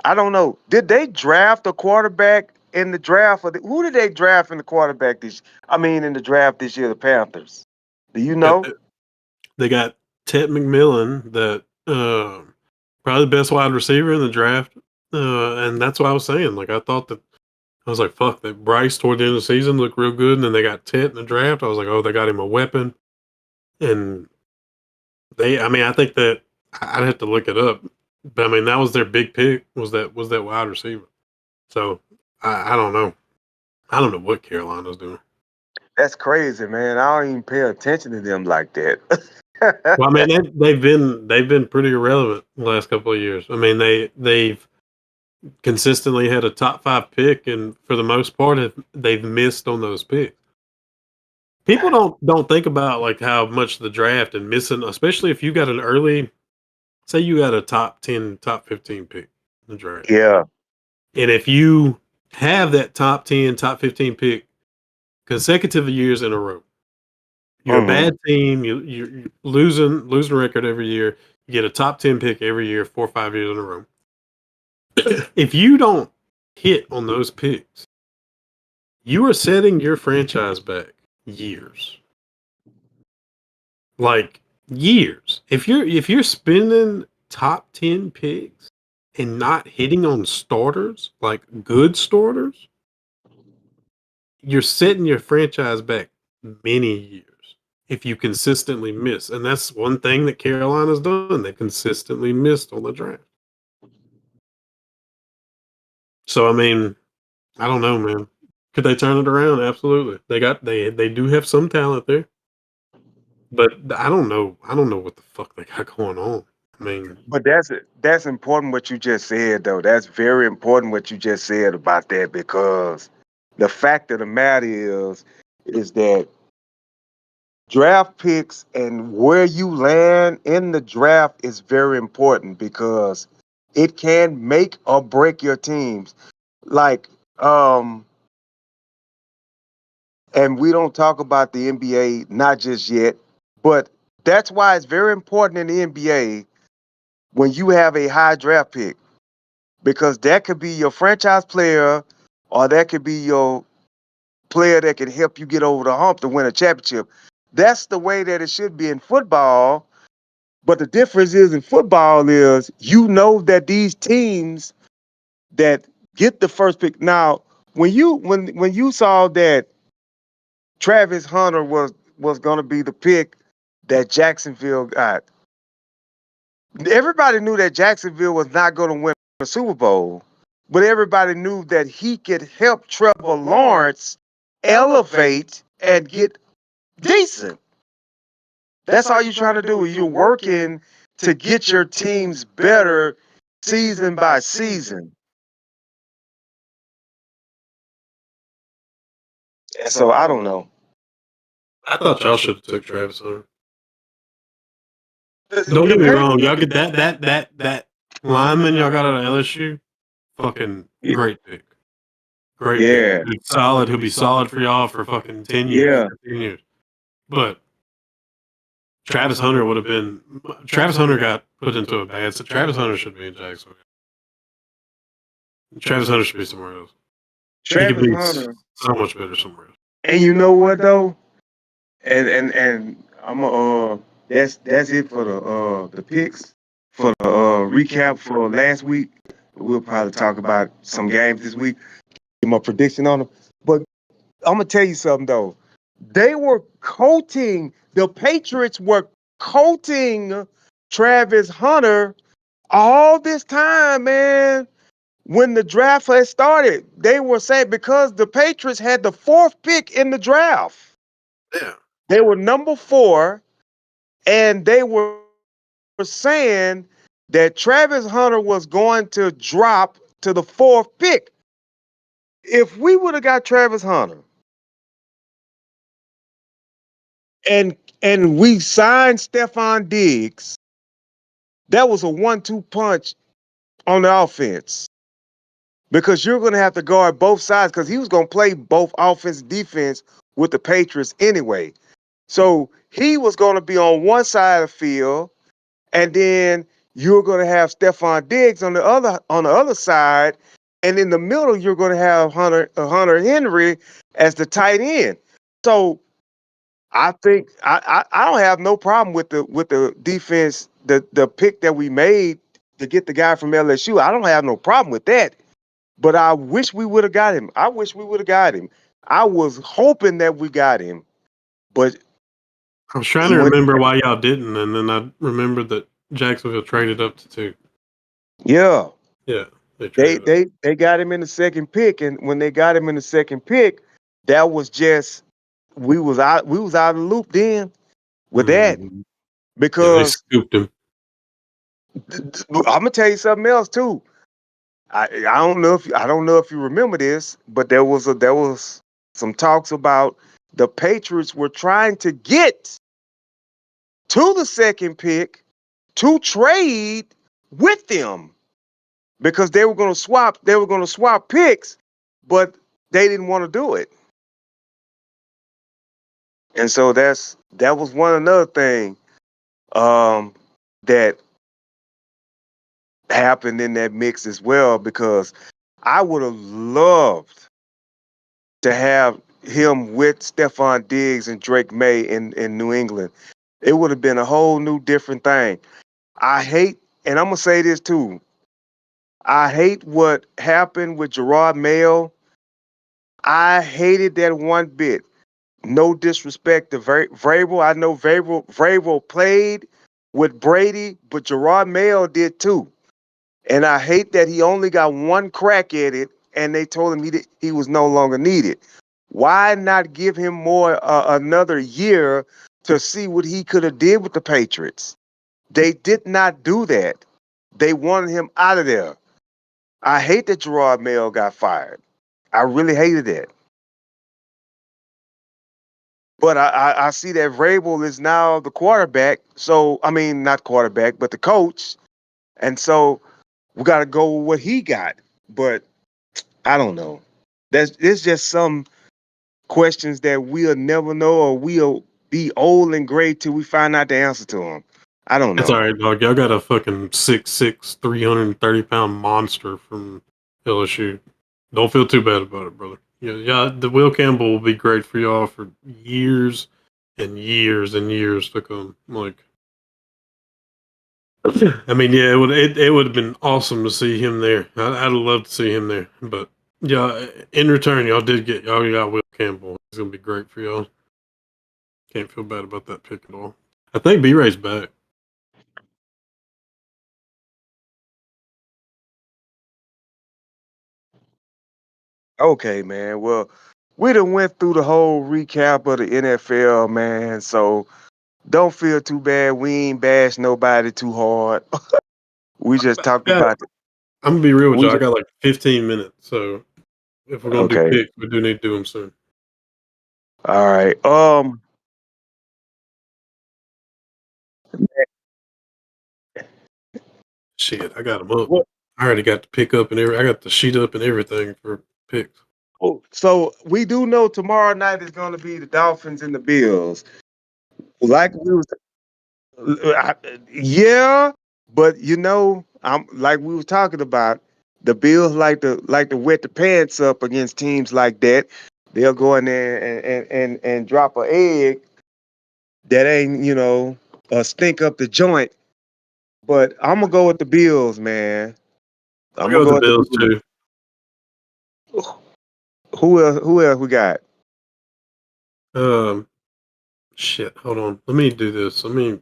I don't know. Did they draft a quarterback in the draft? Who did they draft in the quarterback in the draft this year, the Panthers? Do you Yeah, know? they got Ted McMillan, that probably the best wide receiver in the draft, and that's what I was saying. Like, I thought that I was like, fuck, that Bryce toward the end of the season looked real good, and then they got Ted in the draft. I was like, oh, they got him a weapon, and I think that I'd have to look it up, but I mean, that was their big pick, was that wide receiver. So I don't know. I don't know what Carolina's doing. That's crazy, man. I don't even pay attention to them like that. Well, I mean, they've been pretty irrelevant the last couple of years. I mean, they've consistently had a top 5 pick, and for the most part, they've missed on those picks. People don't think about like how much the draft and missing, especially if you got an early, say you got a top 10, top 15 pick in the draft, Yeah. and if you have that top 10, top 15 pick consecutive years in a row, you're a hmm bad team. You're losing record every year. You get a top 10 pick every year, 4 or 5 years in a row. If you don't hit on those picks, you are setting your franchise back years. Like, years. If you're spending top 10 picks and not hitting on starters, like good starters, you're setting your franchise back many years if you consistently miss. And that's one thing that Carolina's done. They consistently missed on the draft. So I mean, I don't know, man. Could they turn it around? Absolutely. They do have some talent there. But I don't know. I don't know what the fuck they got going on. I mean, But that's important what you just said, though. That's very important what you just said about that, because the fact of the matter is that draft picks and where you land in the draft is very important, because it can make or break your teams. Like, and we don't talk about the NBA, not just yet, but that's why it's very important in the NBA when you have a high draft pick, because that could be your franchise player, or that could be your player that can help you get over the hump to win a championship. That's the way that it should be in football. But the difference is, in football is, you know that these teams that get the first pick. Now, when you saw that Travis Hunter was going to be the pick that Jacksonville got, everybody knew that Jacksonville was not going to win a Super Bowl, but everybody knew that he could help Trevor Lawrence elevate and get decent. That's all you're trying to do. You're working to get your teams better season by season. So I don't know. I thought y'all should have took Travis Hunter. Don't get me wrong, y'all get that lineman y'all got out of LSU. Fucking great pick. Great pick. Yeah. He's solid. He'll be solid for y'all for fucking 10 years. Yeah. 15 years. But Travis Hunter would have been. Travis Hunter got put into a bad. So Travis Hunter should be in Jacksonville. Travis Hunter should be somewhere else. He could Travis be Hunter. so much better somewhere else. And you know what though? And I'm that's it for the picks. For the recap for last week. We'll probably talk about some games this week. Get my prediction on them. But I'm gonna tell you something though. The Patriots were coating Travis Hunter all this time, man. When the draft had started, they were saying, because the Patriots had the 4th pick in the draft. Yeah. They were number 4, and they were saying that Travis Hunter was going to drop to the 4th pick. If we would have got Travis Hunter and we signed Stephon Diggs, that was a 1-2 punch on the offense. Because you're going to have to guard both sides because he was going to play both offense and defense with the Patriots anyway. So he was going to be on one side of the field, and then you're going to have Stephon Diggs on the other side, and in the middle you're going to have Hunter Henry as the tight end. So I think I don't have no problem with the defense, the pick that we made to get the guy from LSU. I don't have no problem with that. But I wish we would have got him. I wish we would have got him. I was hoping that we got him, but I was trying he to went. remember why y'all didn't, and then I remembered that Jacksonville traded up to 2. Yeah, Yeah, they they traded up. they got him in the 2nd pick, and when they got him in the 2nd pick, that was just we was out of the loop then with that Mhm. Yeah, they because scooped him. I'm gonna tell you something else too. I don't know if you remember this, but there was some talks about the Patriots were trying to get to the 2nd pick to trade with them because they were going to swap picks, but they didn't want to do it. And so that was another thing that happened in that mix as well, because I would have loved to have him with Stephon Diggs and Drake May in New England. It would have been a whole new different thing. I hate, and I'm gonna say this too. I hate what happened with Gerard Mayo. I hated that one bit. No disrespect to Vrabel. I know Vrabel played with Brady, but Gerard Mayo did too. And I hate that he only got one crack at it, and they told him he was no longer needed. Why not give him more another year to see what he could have did with the Patriots? They did not do that. They wanted him out of there. I hate that Gerard Mayo got fired. I really hated that. But I see that Vrabel is now the quarterback. So I mean, not quarterback, but the coach. And so we got to go with what he got. But I don't know. There's just some questions that we'll never know, or we'll be old and gray till we find out the answer to them. I don't It's know. all right, dog. Y'all got a fucking 6'6", 330-pound monster from LSU. Don't feel too bad about it, brother. Yeah, the Will Campbell will be great for y'all for years and years and years to come. Like, I mean, yeah, it would have been awesome to see him there. I'd love to see him there. But yeah, in return, y'all got Will Campbell. He's gonna be great for y'all. Can't feel bad about that pick at all. I think B.Ray's back. Okay, man. Well, we done went through the whole recap of the NFL, man. So don't feel too bad. We ain't bashed nobody too hard. We just talked Yeah, about it. I'm gonna be real with We y'all. I just, got like 15 minutes, so if we're gonna do okay. picks, we do need to do them soon. All right. Shit, I got them up. What? I already got the pick up and I got the sheet up and everything for picks. Oh, so we do know tomorrow night is going to be the Dolphins and the Bills. Like we was, yeah, but I'm like we were talking about. The Bills like to wet the pants up against teams like that. They'll go in there and drop an egg that ain't stink up the joint. But I'm gonna go with the Bills, man. I I'm go gonna with go the with the Bills Bills. too. Who else? Who else we got? Um, shit. Hold on. Let me do this. Give me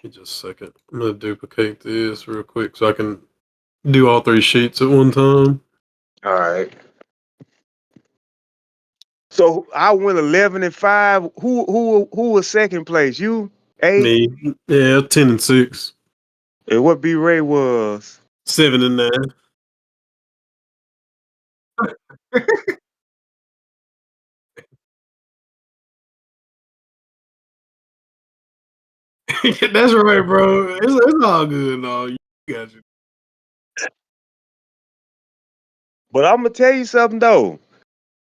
just a second. I'm gonna duplicate this real quick so I can do all 3 sheets at one time. All right. So I went 11-5. Who was second place? You? A? Me, yeah, 10-6. And what B.Ray was. 7-9. That's right, bro. It's all good. No, you got you. But I'm gonna tell you something though.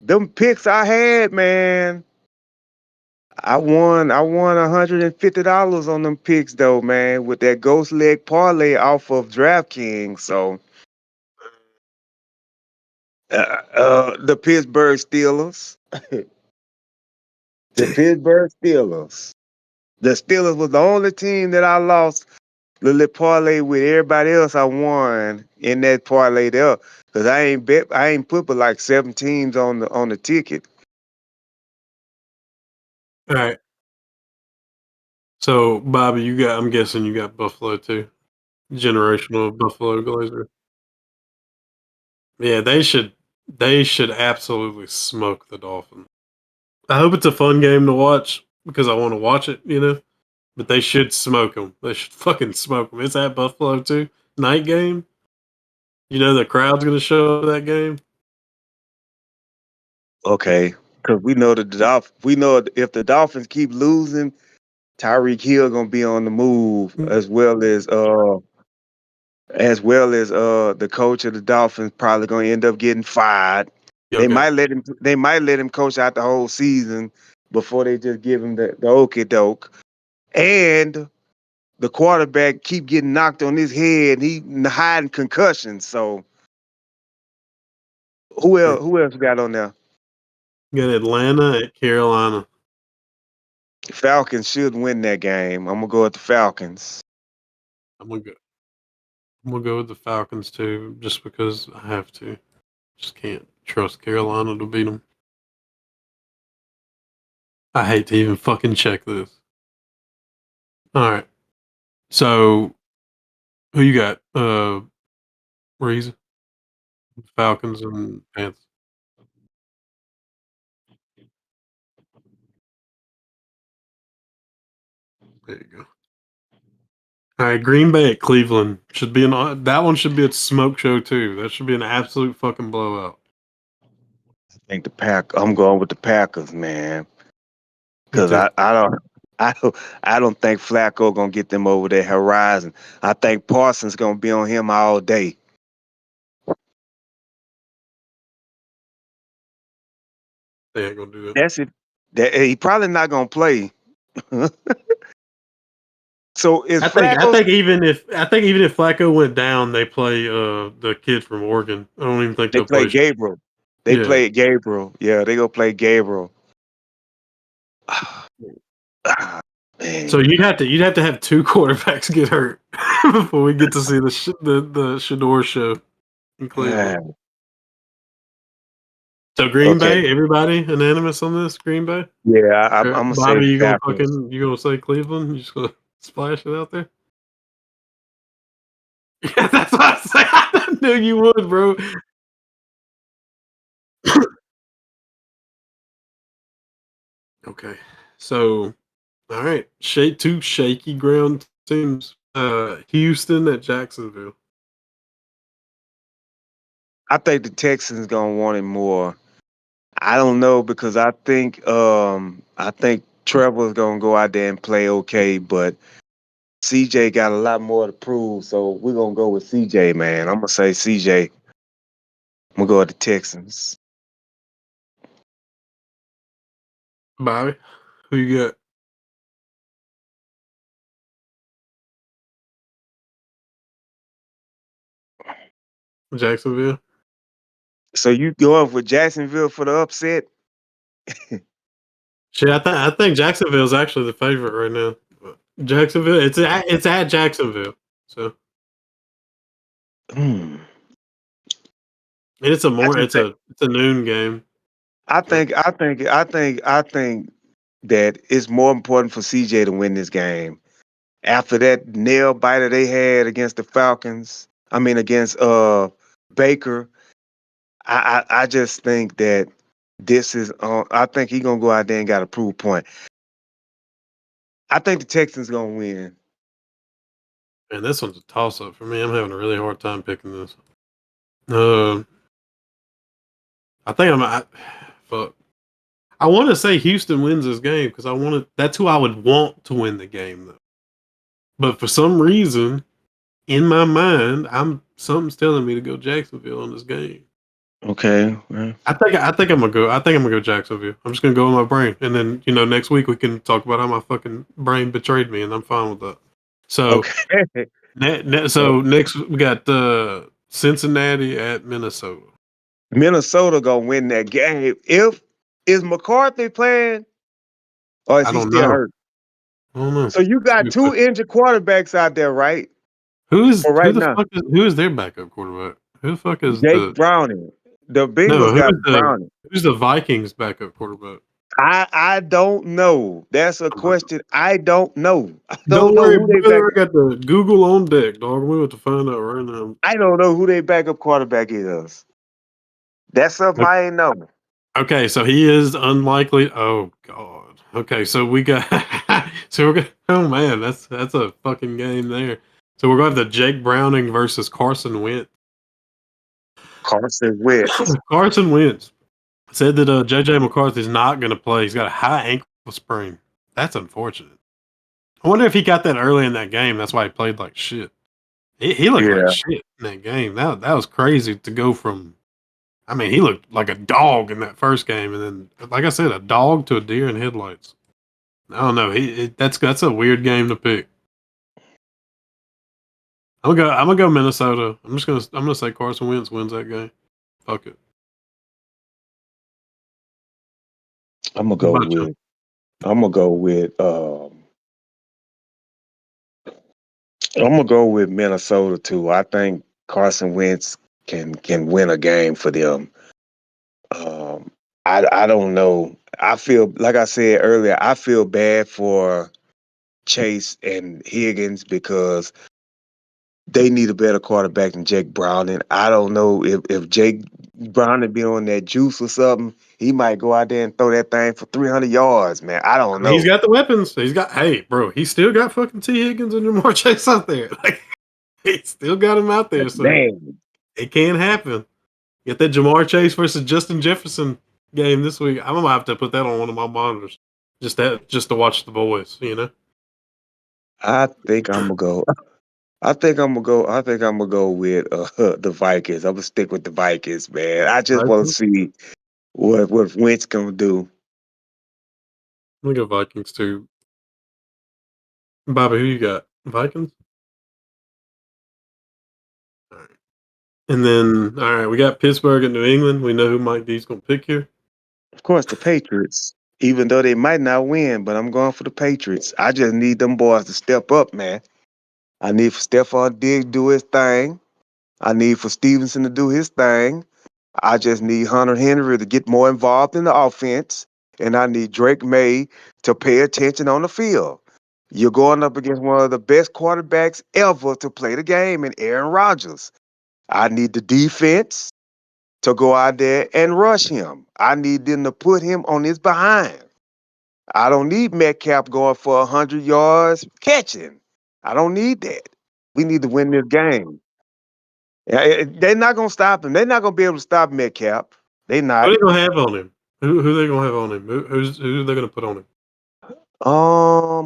Them picks I had, man. I won $150 on them picks though, man, with that ghost leg parlay off of DraftKings. So the Pittsburgh Steelers. The Pittsburgh Steelers. The Steelers was the only team that I lost the little parlay with. Everybody else I won in that parlay there. Cause I ain't put but like 7 teams on the ticket. All right. So, Bobby, I'm guessing you got Buffalo too. Generational Buffalo Glazer. Yeah, they should absolutely smoke the Dolphins. I hope it's a fun game to watch because I want to watch it, but they should smoke them. They should fucking smoke them. It's at Buffalo too. Night game. The crowd's gonna show up for that game. Okay. Cause we know we know if the Dolphins keep losing, Tyreek Hill gonna be on the move Mm, as well as the coach of the Dolphins probably gonna end up getting fired. Okay. They might let him coach out the whole season before they just give him the okey doke. And the quarterback keep getting knocked on his head. He hiding concussions. So Yeah. who else got on there? Got Atlanta at Carolina. Falcons should win that game. I'm gonna go with the Falcons. I'm gonna go. I'm gonna go with the Falcons too, just because I have to. Just can't trust Carolina to beat them. I hate to even fucking check this. All right. So who you got? Reason Falcons and Panthers. There you go. All right, Green Bay at Cleveland should be that one should be a smoke show too. That should be an absolute fucking blowout. I think I'm going with the Packers, man. Me Cause too. I don't think Flacco gonna get them over their horizon. I think Parsons gonna be on him all day. They ain't gonna do that. That's it. He probably not gonna play. So is I Flacco? think even if Flacco went down, they play the kid from Oregon. I don't even think They they'll play play. Gabriel. They Yeah. played Gabriel. Yeah, they gonna play Gabriel. Ah, So man, you'd have to have two quarterbacks get hurt before we get to see the Shador show in Cleveland. man. So Green Okay. Bay, everybody unanimous on this? Green Bay. Yeah, I'm gonna say Bobby, Packers. you gonna say Cleveland? You just gonna splash it out there? Yeah, that's what I said. I knew you would, bro. Okay, so all right, two shaky ground teams. Houston at Jacksonville. I think the Texans gonna want him more. I don't know because I think Trevor's gonna go out there and play okay, but CJ got a lot more to prove, so we're gonna go with CJ, man. I'm gonna say CJ. I'm gonna go with the Texans. Bobby, who you got? Jacksonville. So you going for Jacksonville for the upset? Shit, I think Jacksonville's actually the favorite right now. But Jacksonville, it's at Jacksonville, so Hmm. and it's a I more just think it's a noon game. I So think I think I think that it's more important for CJ to win this game. After that nail biter they had against the Falcons, I mean against Baker, I just think that this is I think he's gonna go out there and got a proof point. I think the Texans gonna win. And this one's a toss up for me. I'm having a really hard time picking this. Uh, I think fuck. I want to say Houston wins this game because that's who I would want to win the game though. But for some reason, in my mind, something's telling me to go Jacksonville on this game. Okay. Well, I think I'm gonna go. I think I'm gonna go Jacksonville. I'm just gonna go with my brain, and then next week we can talk about how my fucking brain betrayed me, and I'm fine with that. So, okay. so next we got Cincinnati at Minnesota. Minnesota gonna win that game. Is McCarthy playing or is I he don't still know. hurt? I don't know. So you That's a got good two question. injured quarterbacks out there, right? Who For right the now. fuck who is their backup quarterback? Who the fuck is Jake Browning. The no? Bengals got Browning. Who's the Vikings backup quarterback? I don't know. That's a question I don't know. I don't Don't know worry, who they back. brother. I got the Google on deck, dog. We're about to find out right now. I don't know who their backup quarterback is. That's something I ain't know. Okay, so he is unlikely. Oh God. Okay, so we got. so we're gonna. Oh man, that's a fucking game there. So we're going to Jake Browning versus Carson Wentz. Carson Wentz. Carson Wentz said that JJ McCarthy's not going to play. He's got a high ankle sprain. That's unfortunate. I wonder if he got that early in that game. That's why he played like shit. He looked like Yeah. shit in that game. That was crazy to go from. I mean, he looked like a dog in that first game, and then, like I said, a dog to a deer in headlights. I don't know. That's a weird game to pick. I'm gonna go Minnesota. I'm gonna say Carson Wentz wins that game. Fuck it. I'm gonna What go about you? with I'm gonna go with I'm gonna go with Minnesota too. I think Carson Wentz can win a game for them. Um, I don't know. I feel like I said earlier. I feel bad for Chase and Higgins because they need a better quarterback than Jake Browning. I don't know if Jake Browning be on that juice or something. He might go out there and throw that thing for 300 yards, man. I don't I mean, he's know. got the weapons. Hey, bro, he's still got fucking T. Higgins and Jamar Chase out there. Like, he still got him out there. So Man, it can happen. Get that Jamar Chase versus Justin Jefferson game this week. I'm gonna have to put that on one of my monitors. Just to watch the boys, I think I'm gonna go. I think I'm gonna go with the Vikings. I'm gonna stick with the Vikings, man. I just want to Vikings. see what Wentz gonna do. I'm gonna go Vikings too. Bobby, who you got? Vikings? All right. And then, all right, we got Pittsburgh and New England. We know who Mike D's gonna pick here. Of course, the Patriots, even though they might not win, but I'm going for the Patriots. I just need them boys to step up, man. I need for Stephon Diggs to do his thing. I need for Stevenson to do his thing. I just need Hunter Henry to get more involved in the offense, and I need Drake May to pay attention on the field. You're going up against one of the best quarterbacks ever to play the game in Aaron Rodgers. I need the defense to go out there and rush him. I need them to put him on his behind. I don't need Metcalf going for 100 yards catching. I don't need that. We need to win this game. They're not going to stop him. They're not going to be able to stop Metcalf. They Who are not. they gonna have on him? Who they gonna have on him? Who they gonna put on him?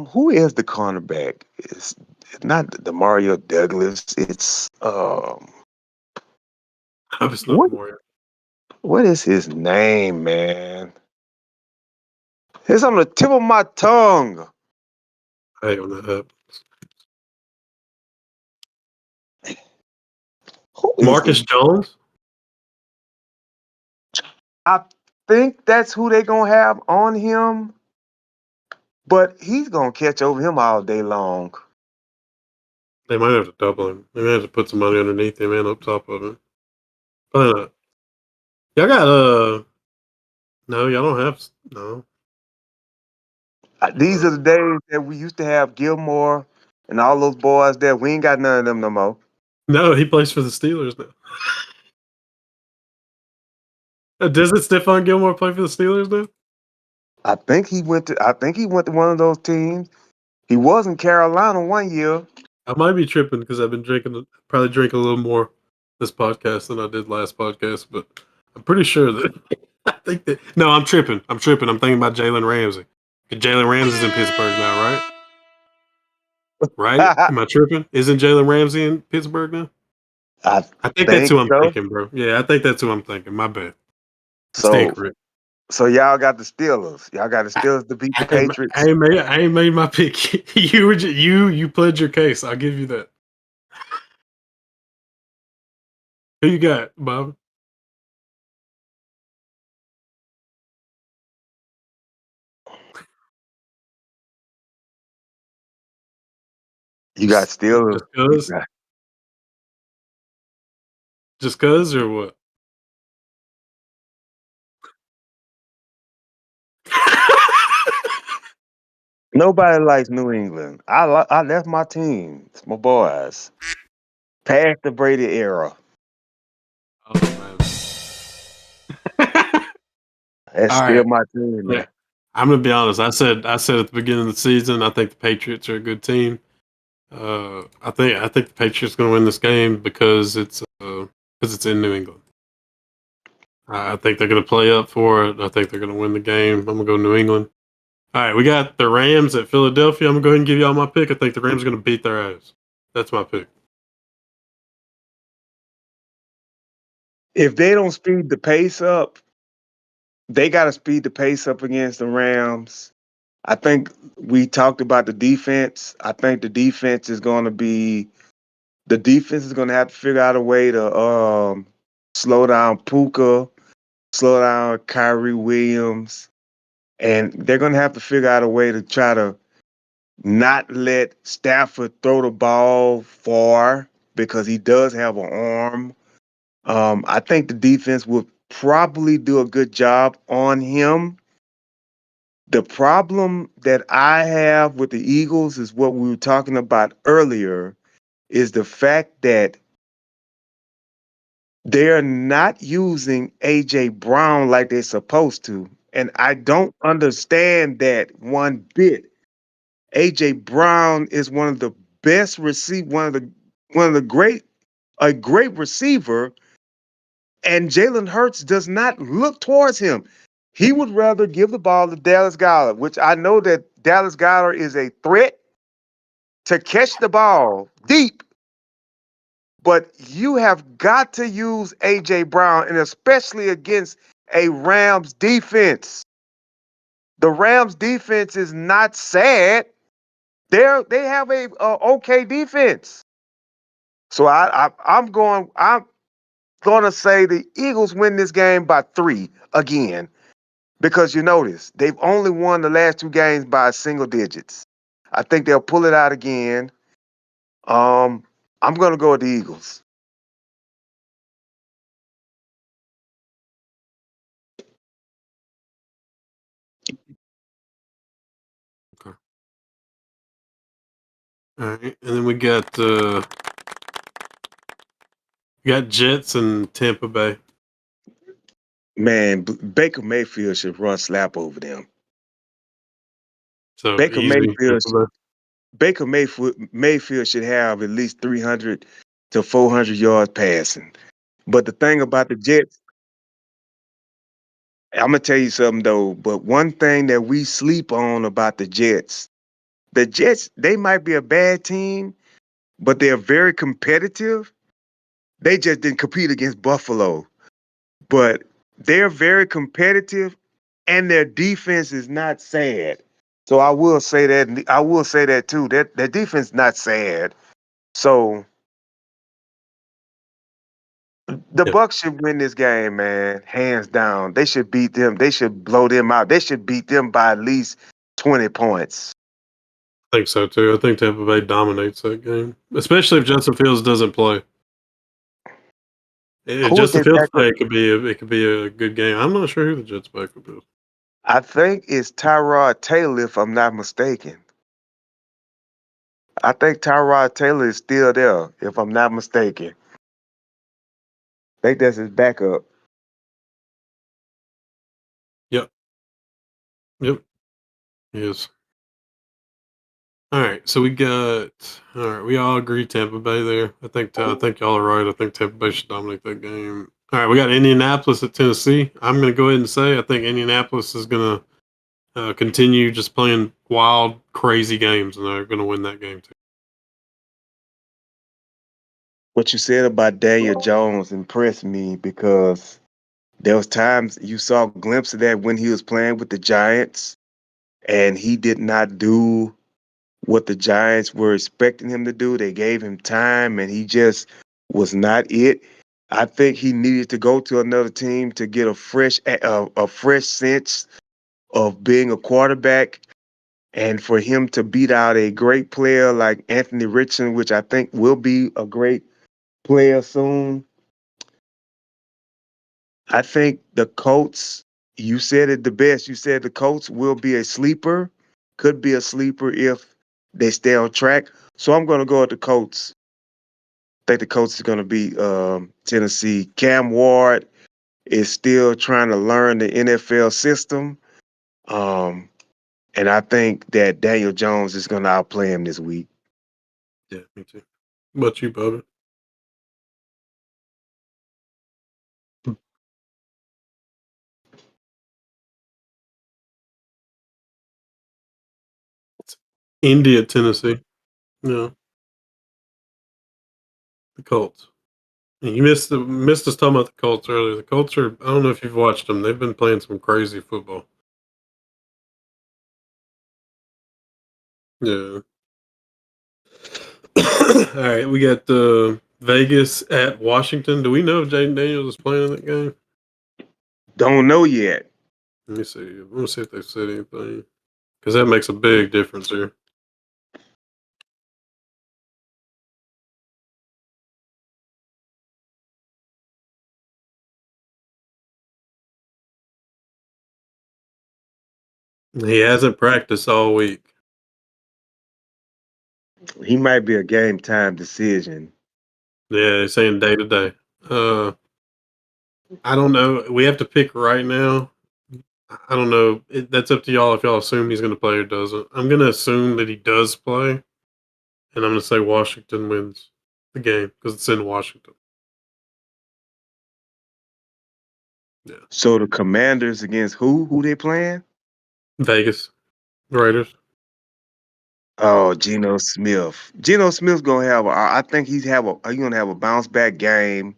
Who is the cornerback? It's not the Mario Douglas. It's I was not what more. what is his name, man? It's on the tip of my tongue. Hey, on that. Who is Marcus it? Jones. I think that's who they're gonna have on him, but he's gonna catch over him all day long. They might have to double him. They might have to put some money underneath him and up top of him. But y'all got no, y'all don't have no. These are the days that we used to have Gilmore and all those boys there. We ain't got none of them no more. No, he plays for the Steelers now. Doesn't Stephon Gilmore play for the Steelers now? I think he went to one of those teams. He was in Carolina one year. I might be tripping because I've been probably drinking a little more this podcast than I did last podcast, but I'm pretty sure that I think that no, I'm tripping. I'm tripping. I'm thinking about Jalen Ramsey. Jalen Ramsey's in Pittsburgh now, right? Right? I Am I tripping? Isn't Jalen Ramsey in Pittsburgh now? I think that's think who I'm so. thinking, bro. Yeah, I think that's who I'm thinking. My bad. I stand So correct. so y'all got the Steelers. Y'all got the Steelers to beat the Patriots. I ain't made my pick. You pledged your case. I'll give you that. Who you got, Bob? You got Steelers. Just cause? Just cause or what? Nobody likes New England. That's my team. It's my boys. Past the Brady era. Oh man. That's All still right. my team, Yeah. man. I'm gonna be honest. I said at the beginning of the season, I think the Patriots are a good team. I think the Patriots going to win this game because it's in New England. I think they're going to play up for it. I think they're going to win the game. I'm going to go New England. All right, we got the Rams at Philadelphia. I'm going to go ahead and give y'all my pick. I think the Rams are going to beat their ass. That's my pick. If they don't speed the pace up, they got to speed the pace up against the Rams. I think we talked about the defense. I think the defense is going to have to figure out a way to slow down Puka, slow down Kyrie Williams, and they're going to have to figure out a way to try to not let Stafford throw the ball far because he does have an arm. I think the defense will probably do a good job on him. The problem that I have with the Eagles is what we were talking about earlier is the fact that they're not using AJ Brown like they're supposed to. And I don't understand that one bit. AJ Brown is one of the best receive one of the great a great receiver, and Jalen Hurts does not look towards him. He would rather give the ball to Dallas Goedert, which I know that Dallas Goedert is a threat to catch the ball deep, but you have got to use AJ Brown, and especially against a Rams defense. The Rams defense is not sad. They have a okay defense. So I'm going to say the Eagles win this game by 3 again because you notice they've only won the last 2 games by single digits. I think they'll pull it out again. I'm going to go with the Eagles. Okay. All right, and then we got Jets and Tampa Bay. Man, Baker Mayfield should run slap over them. So Baker easy Mayfield Tampa Bay. Mayfield should have at least 300 to 400 yards passing. But the thing about the Jets, I'm gonna tell you something though. But one thing that we sleep on about the Jets, they might be a bad team, but they're very competitive. They just didn't compete against Buffalo, but they're very competitive, and their defense is not sad. So I will say that. I will say that too. That their defense is not sad. So the Yeah, Bucks should win this game, man, hands down. They should beat them. They should blow them out. They should beat them by at least 20 points. I think so too. I think Tampa Bay dominates that game, especially if Justin Fields doesn't play. If Who is Justin their Fields backup? play, it could be a good game. I'm not sure who the Jets backup is. I think it's Tyrod Taylor, if I'm not mistaken. I think Tyrod Taylor is still there, if I'm not mistaken. I think that's his backup. Yep, yep, yes. All right, so we got. All right, we all agree Tampa Bay there. I think y'all are right. I think Tampa Bay should dominate that game. All right, we got Indianapolis at Tennessee. I'm going to go ahead and say I think Indianapolis is going to continue just playing wild, crazy games, and they're going to win that game too. What you said about Daniel Jones impressed me because there was times you saw a glimpse of that when he was playing with the Giants, and he did not do what the Giants were expecting him to do. They gave him time, and he just was not it. I think he needed to go to another team to get a fresh sense of being a quarterback, and for him to beat out a great player like Anthony Richardson, which I think will be a great player soon. I think the Colts, you said it the best. You said the Colts will be a sleeper, could be a sleeper if they stay on track. So I'm going to go with the Colts. I think the Colts is going to beat Tennessee. Cam Ward is still trying to learn the NFL system. Um, and I think that Daniel Jones is going to outplay him this week. Yeah, me too. What about you, Bubba? Indy at Tennessee. No, the Colts. And you missed us talking about the Colts earlier. The Colts are. I don't know if you've watched them. They've been playing some crazy football. Yeah. All right, we got Vegas at Washington. Do we know if Jaden Daniels is playing in that game? Don't know yet. Let me see. I'm gonna see if they said anything because that makes a big difference here. He hasn't practiced all week. He might be a game time decision. Yeah, they're saying day to day. I don't know. We have to pick right now. I don't know. That's up to y'all if y'all assume he's going to play or doesn't. I'm going to assume that he does play, and I'm going to say Washington wins the game because it's in Washington. Yeah. So the Commanders against who? Who they playing? Vegas Raiders. Oh, Geno Smith. Geno Smith's gonna have. I think he's gonna have a bounce back game,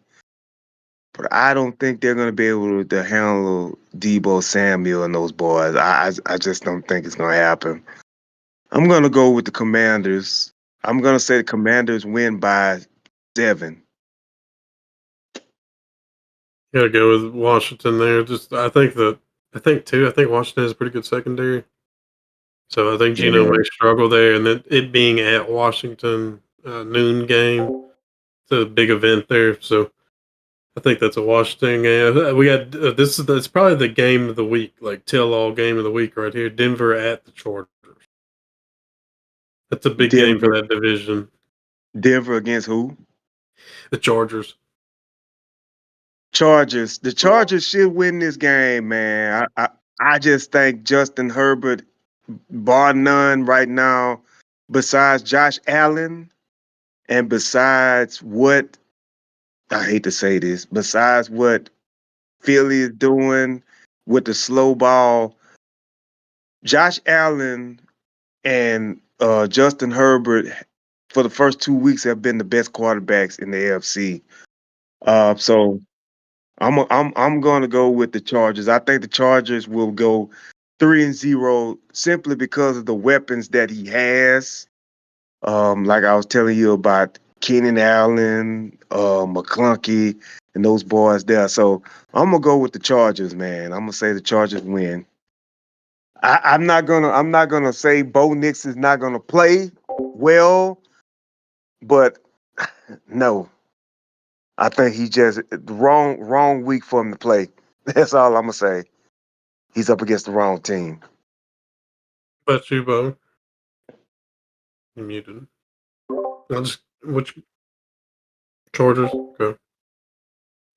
but I don't think they're gonna be able to handle Debo Samuel and those boys. I just don't think it's gonna happen. I'm gonna go with the Commanders. I'm gonna say the Commanders win by 7. Got to go with Washington there. I think too. I think Washington has a pretty good secondary, so I think Geno Yeah. may struggle there, and then it being at Washington noon game, it's a big event there. So I think that's a Washington game. We got this is that's probably the game of the week, like tell all game of the week right here. Denver at the Chargers. That's a big game for Denver. that division. Denver against who? The Chargers. Chargers. The Chargers should win this game, man. I just think Justin Herbert, bar none right now, besides Josh Allen, and besides what I hate to say this, besides what Philly is doing with the slow ball, Josh Allen and Justin Herbert for the first 2 weeks have been the best quarterbacks in the AFC. So I'm going to go with the Chargers. I think the Chargers will go 3-0 simply because of the weapons that he has. Like I was telling you about Keenan Allen, McClunky, and those boys there. So I'm gonna go with the Chargers, man. I'm gonna say the Chargers win. I'm not gonna say Bo Nix is not gonna play well, but no, I think he just wrong week for him to play. That's all I'm gonna say. He's up against the wrong team. But you, Bo. You muted. I'll just which Chargers? Okay.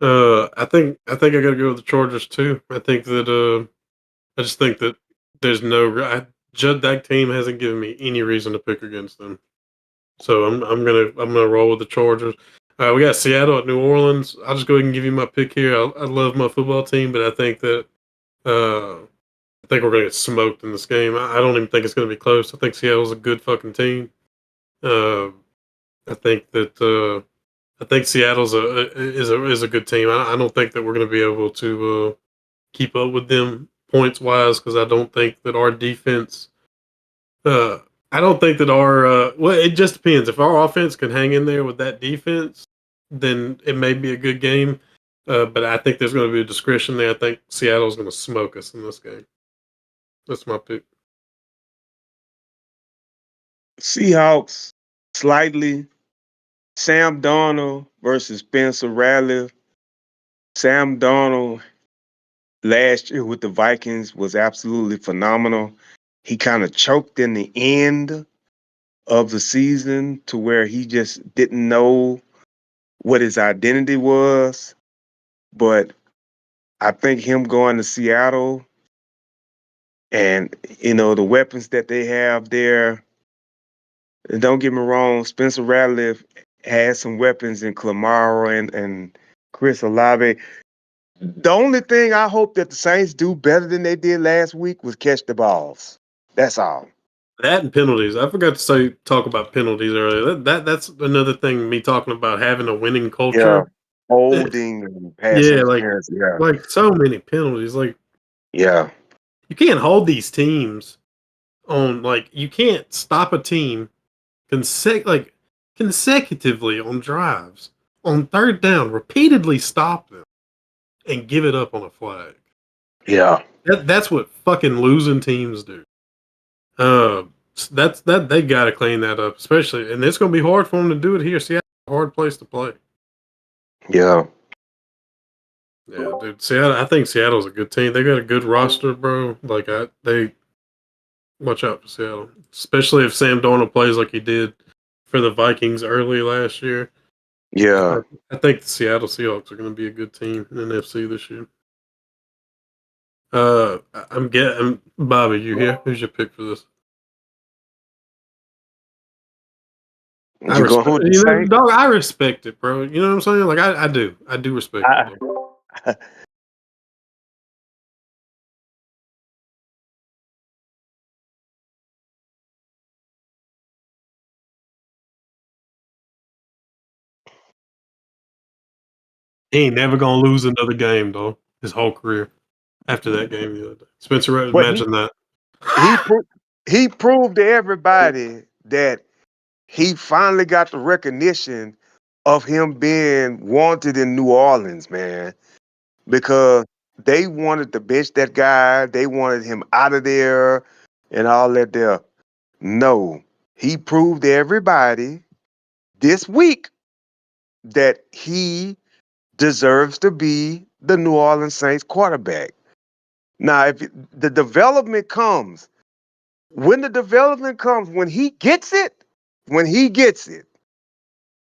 I think I gotta go with the Chargers too. I think that I just think that there's no that team hasn't given me any reason to pick against them. So I'm gonna roll with the Chargers. We got Seattle at New Orleans. I'll just go ahead and give you my pick here. I love my football team, but I think that we're gonna get smoked in this game. I don't even think it's gonna be close. I think Seattle's a good fucking team. Uh, I think that I think Seattle's a good team. I don't think that we're gonna be able to keep up with them points wise because I don't think that our defense. Uh, I don't think that our well, it just depends. If our offense can hang in there with that defense, then it may be a good game. But I think there's going to be a discretion there. I think Seattle's going to smoke us in this game. That's my pick. Seahawks slightly. Sam Darnold versus Spencer Rattler. Sam Darnold last year with the Vikings was absolutely phenomenal. He kind of choked in the end of the season to where he just didn't know what his identity was. But I think him going to Seattle and, the weapons that they have there, and don't get me wrong, Spencer Rattler has some weapons in Clamaro and Chris Olave. The only thing I hope that the Saints do better than they did last week was catch the balls. That's all. That and penalties. I forgot to talk about penalties earlier. That's another thing. Me talking about having a winning Yeah. culture. Holding and pass Yeah, interference. Yeah. like so many penalties. Like Yeah. you can't hold these teams on. Like you can't stop a team consecutively on drives on third down. Repeatedly stop them and give it up on a flag. Yeah. That's what fucking losing teams do. That's that they got to clean that up, especially, and it's going to be hard for them to do it here. Seattle's a hard place to play. Yeah. Yeah, dude. Seattle. I think Seattle's a good team. They got a good roster, bro. Like they watch out for Seattle, especially if Sam Darnold plays like he did for the Vikings early last year. Yeah. I think the Seattle Seahawks are going to be a good team in the NFC this year. I'm getting Bobby. You here? Who's your pick for this? I You going respect, with the Saints? dog. I respect it, bro. You know what I'm saying? Like I do respect it. I, He ain't never gonna lose another game, though. His whole career after that game the other day. Spencer, but imagine that. he pro- he proved to everybody that he finally got the recognition of him being wanted in New Orleans, man, because they wanted to bench that guy. They wanted him out of there and all that there. No, he proved to everybody this week that he deserves to be the New Orleans Saints quarterback. Now, if the development comes, when the development comes, when he gets it,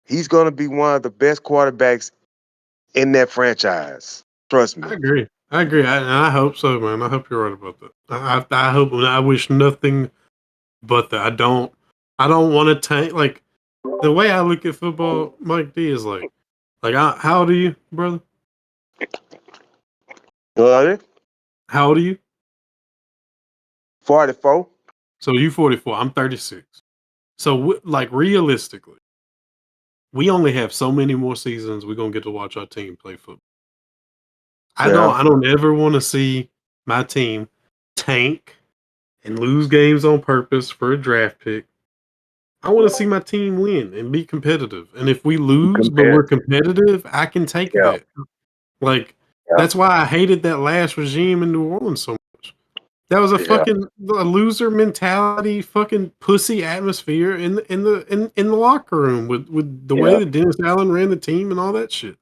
he's going to be one of the best quarterbacks in that franchise. Trust I me. agree. I agree. I hope so, man. I hope you're right about that. I hope. I wish nothing but that. I don't want to tank. Like the way I look at football, Mike D is how old are you, brother? Uh, How old are you? 44. So you 44. I'm 36. So like realistically, we only have so many more seasons we're gonna get to watch our team play football. Yeah. I don't ever want to see my team tank and lose games on purpose for a draft pick. I want to see my team win and be competitive. And if we lose, but we're Competitive. competitive, I can take Yeah. that. Like Yeah. that's why I hated that last regime in New Orleans so much. That was a Yeah. fucking a loser mentality, fucking pussy atmosphere in the locker room with the way Yeah. that Dennis Allen ran the team and all that shit.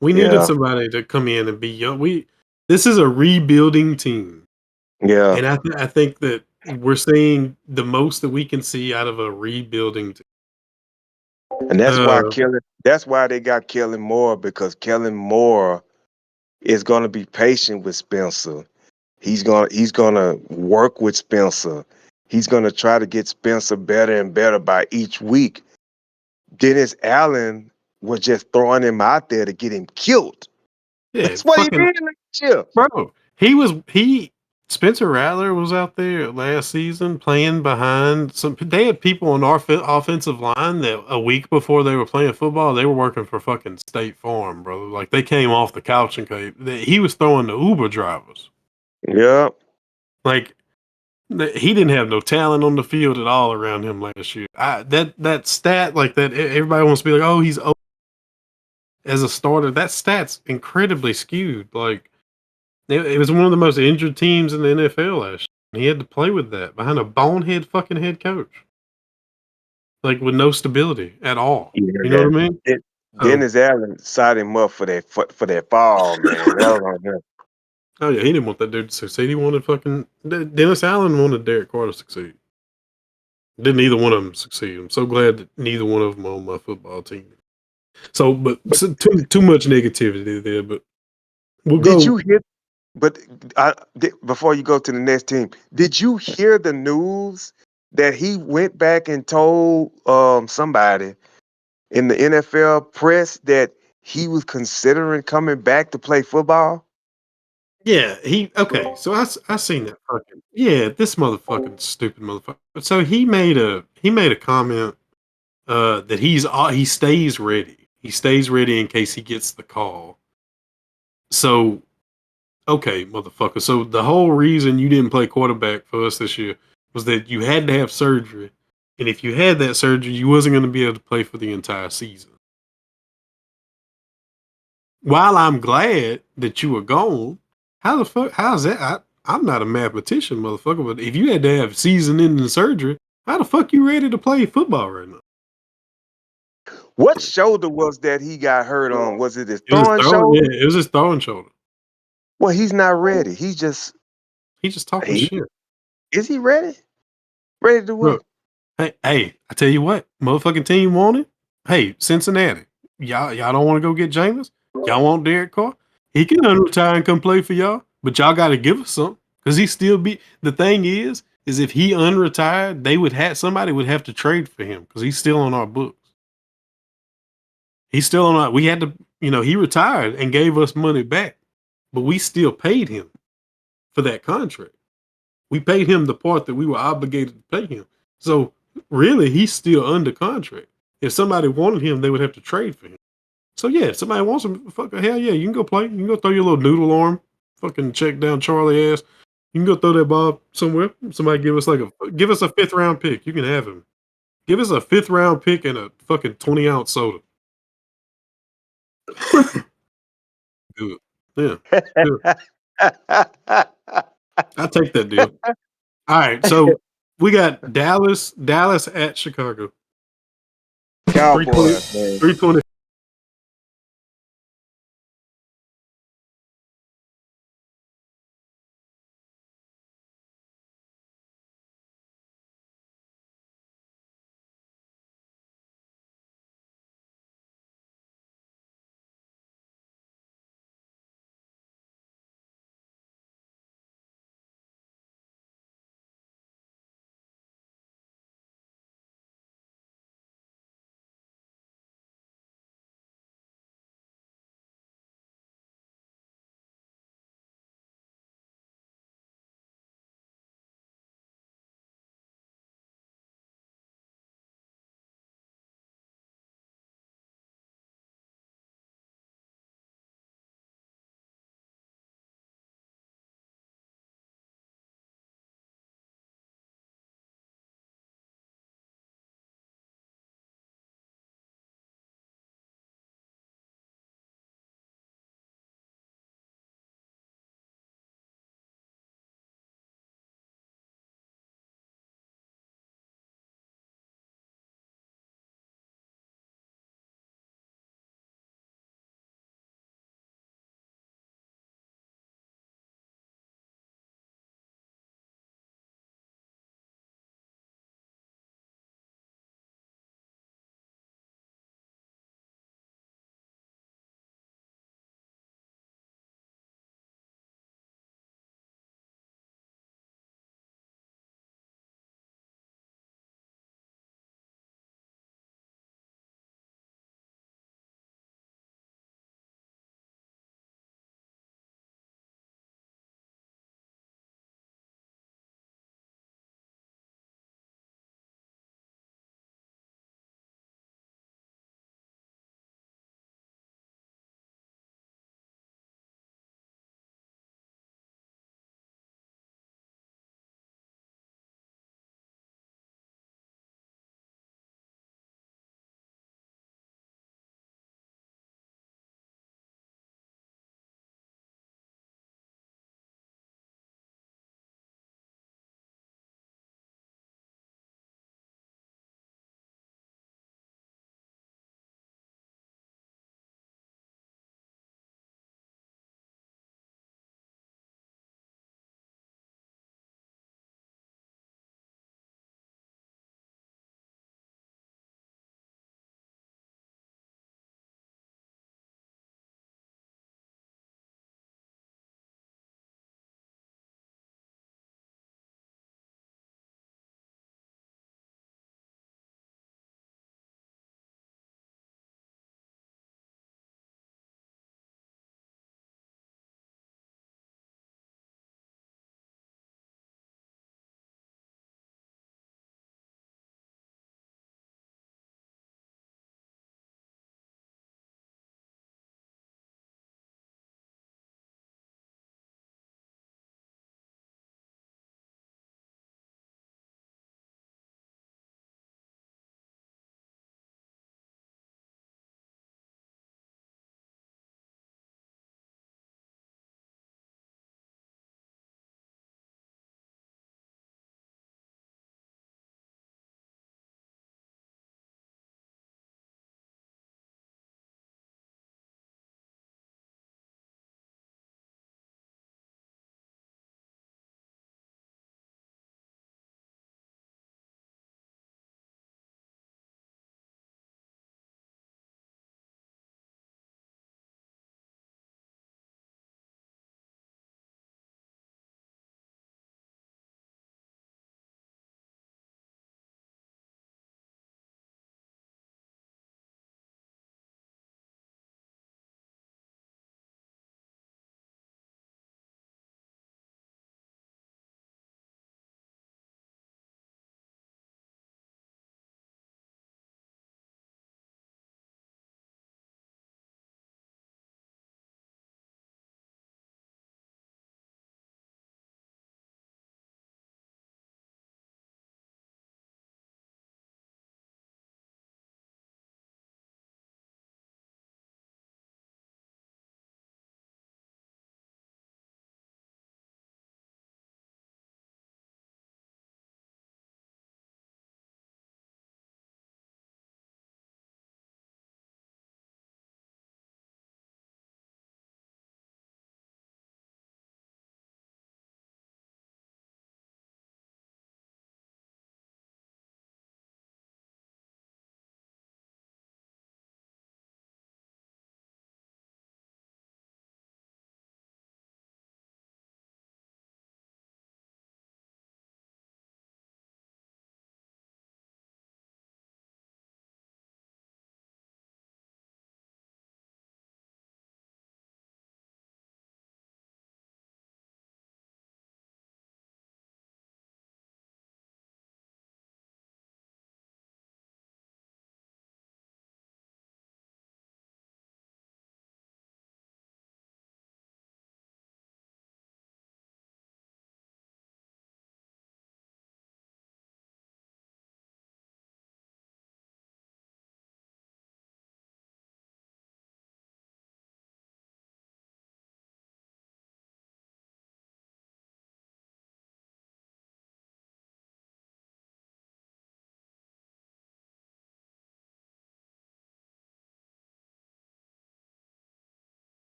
We needed Yeah. somebody to come in and be young. This is a rebuilding team, Yeah. and I think that we're seeing the most that we can see out of a rebuilding team. And Uh, that's why they got Kellen Moore, because Kellen Moore is going to be patient with Spencer. He's going to work with Spencer. he's gonna try to get Spencer better and better by each week. Dennis Allen was just throwing him out there to get him killed. Yeah, That's what he fucking did last year. bro. Spencer Rattler was out there last season playing behind some. They had people on our offensive line that a week before they were playing football, they were working for fucking State Farm, brother. Like they came off the couch and he was throwing the Uber drivers. Yep. Like he didn't have no talent on the field at all around him last year. That stat like that, everybody wants to be like, oh, he's as a starter. That stat's incredibly skewed. Like it was one of the most injured teams in the NFL last year. And he had to play with that behind a bonehead fucking head coach, like with no stability at all. Yeah, You know what I mean? Dennis Allen signed him up for that fall, man. That was on him. Oh yeah, he didn't want that dude to succeed. He wanted fucking Dennis Allen wanted Derek Carr to succeed. Didn't either one of them succeed. I'm so glad that neither one of them on my football team. So, but too much negativity there. But we'll go. Did you hear? But before you go to the next team, did you hear the news that he went back and told somebody in the NFL press that he was considering coming back to play football? Yeah, okay. So I seen that fucking this motherfucking stupid motherfucker. So he made a comment that he stays ready. He stays ready in case he gets the call. So okay, motherfucker. So the whole reason you didn't play quarterback for us this year was that you had to have surgery, and if you had that surgery, you wasn't going to be able to play for the entire season. While I'm glad that you were gone, how the fuck? How's that? I'm not a mathematician, motherfucker, but if you had to have season-ending surgery, how the fuck you ready to play football right now? What shoulder was that he got hurt on? Was it his It was throwing shoulder? Yeah, it was his throwing shoulder. Well, he's not ready. He's just talking shit. Is he ready? Ready to do what? Hey, I tell you what, motherfucking team wanted. Hey, Cincinnati, y'all don't want to go get Jameis? Y'all want Derek Carr? He can unretire and come play for y'all, but y'all got to give us something because he still be. The thing is if he unretired, somebody would have to trade for him because he's still on our books. He's still on our. We had to, he retired and gave us money back, but we still paid him for that contract. We paid him the part that we were obligated to pay him. So really, he's still under contract. If somebody wanted him, they would have to trade for him. So yeah, if somebody wants him, hell yeah, you can go play. You can go throw your little noodle arm, fucking check down Charlie ass. You can go throw that ball somewhere. Somebody give us a 5th round pick. You can have him. Give us a 5th round pick and a fucking 20-ounce soda. Good. Yeah. Good. I'll take that deal. All right, so we got Dallas at Chicago. Cowboys, 320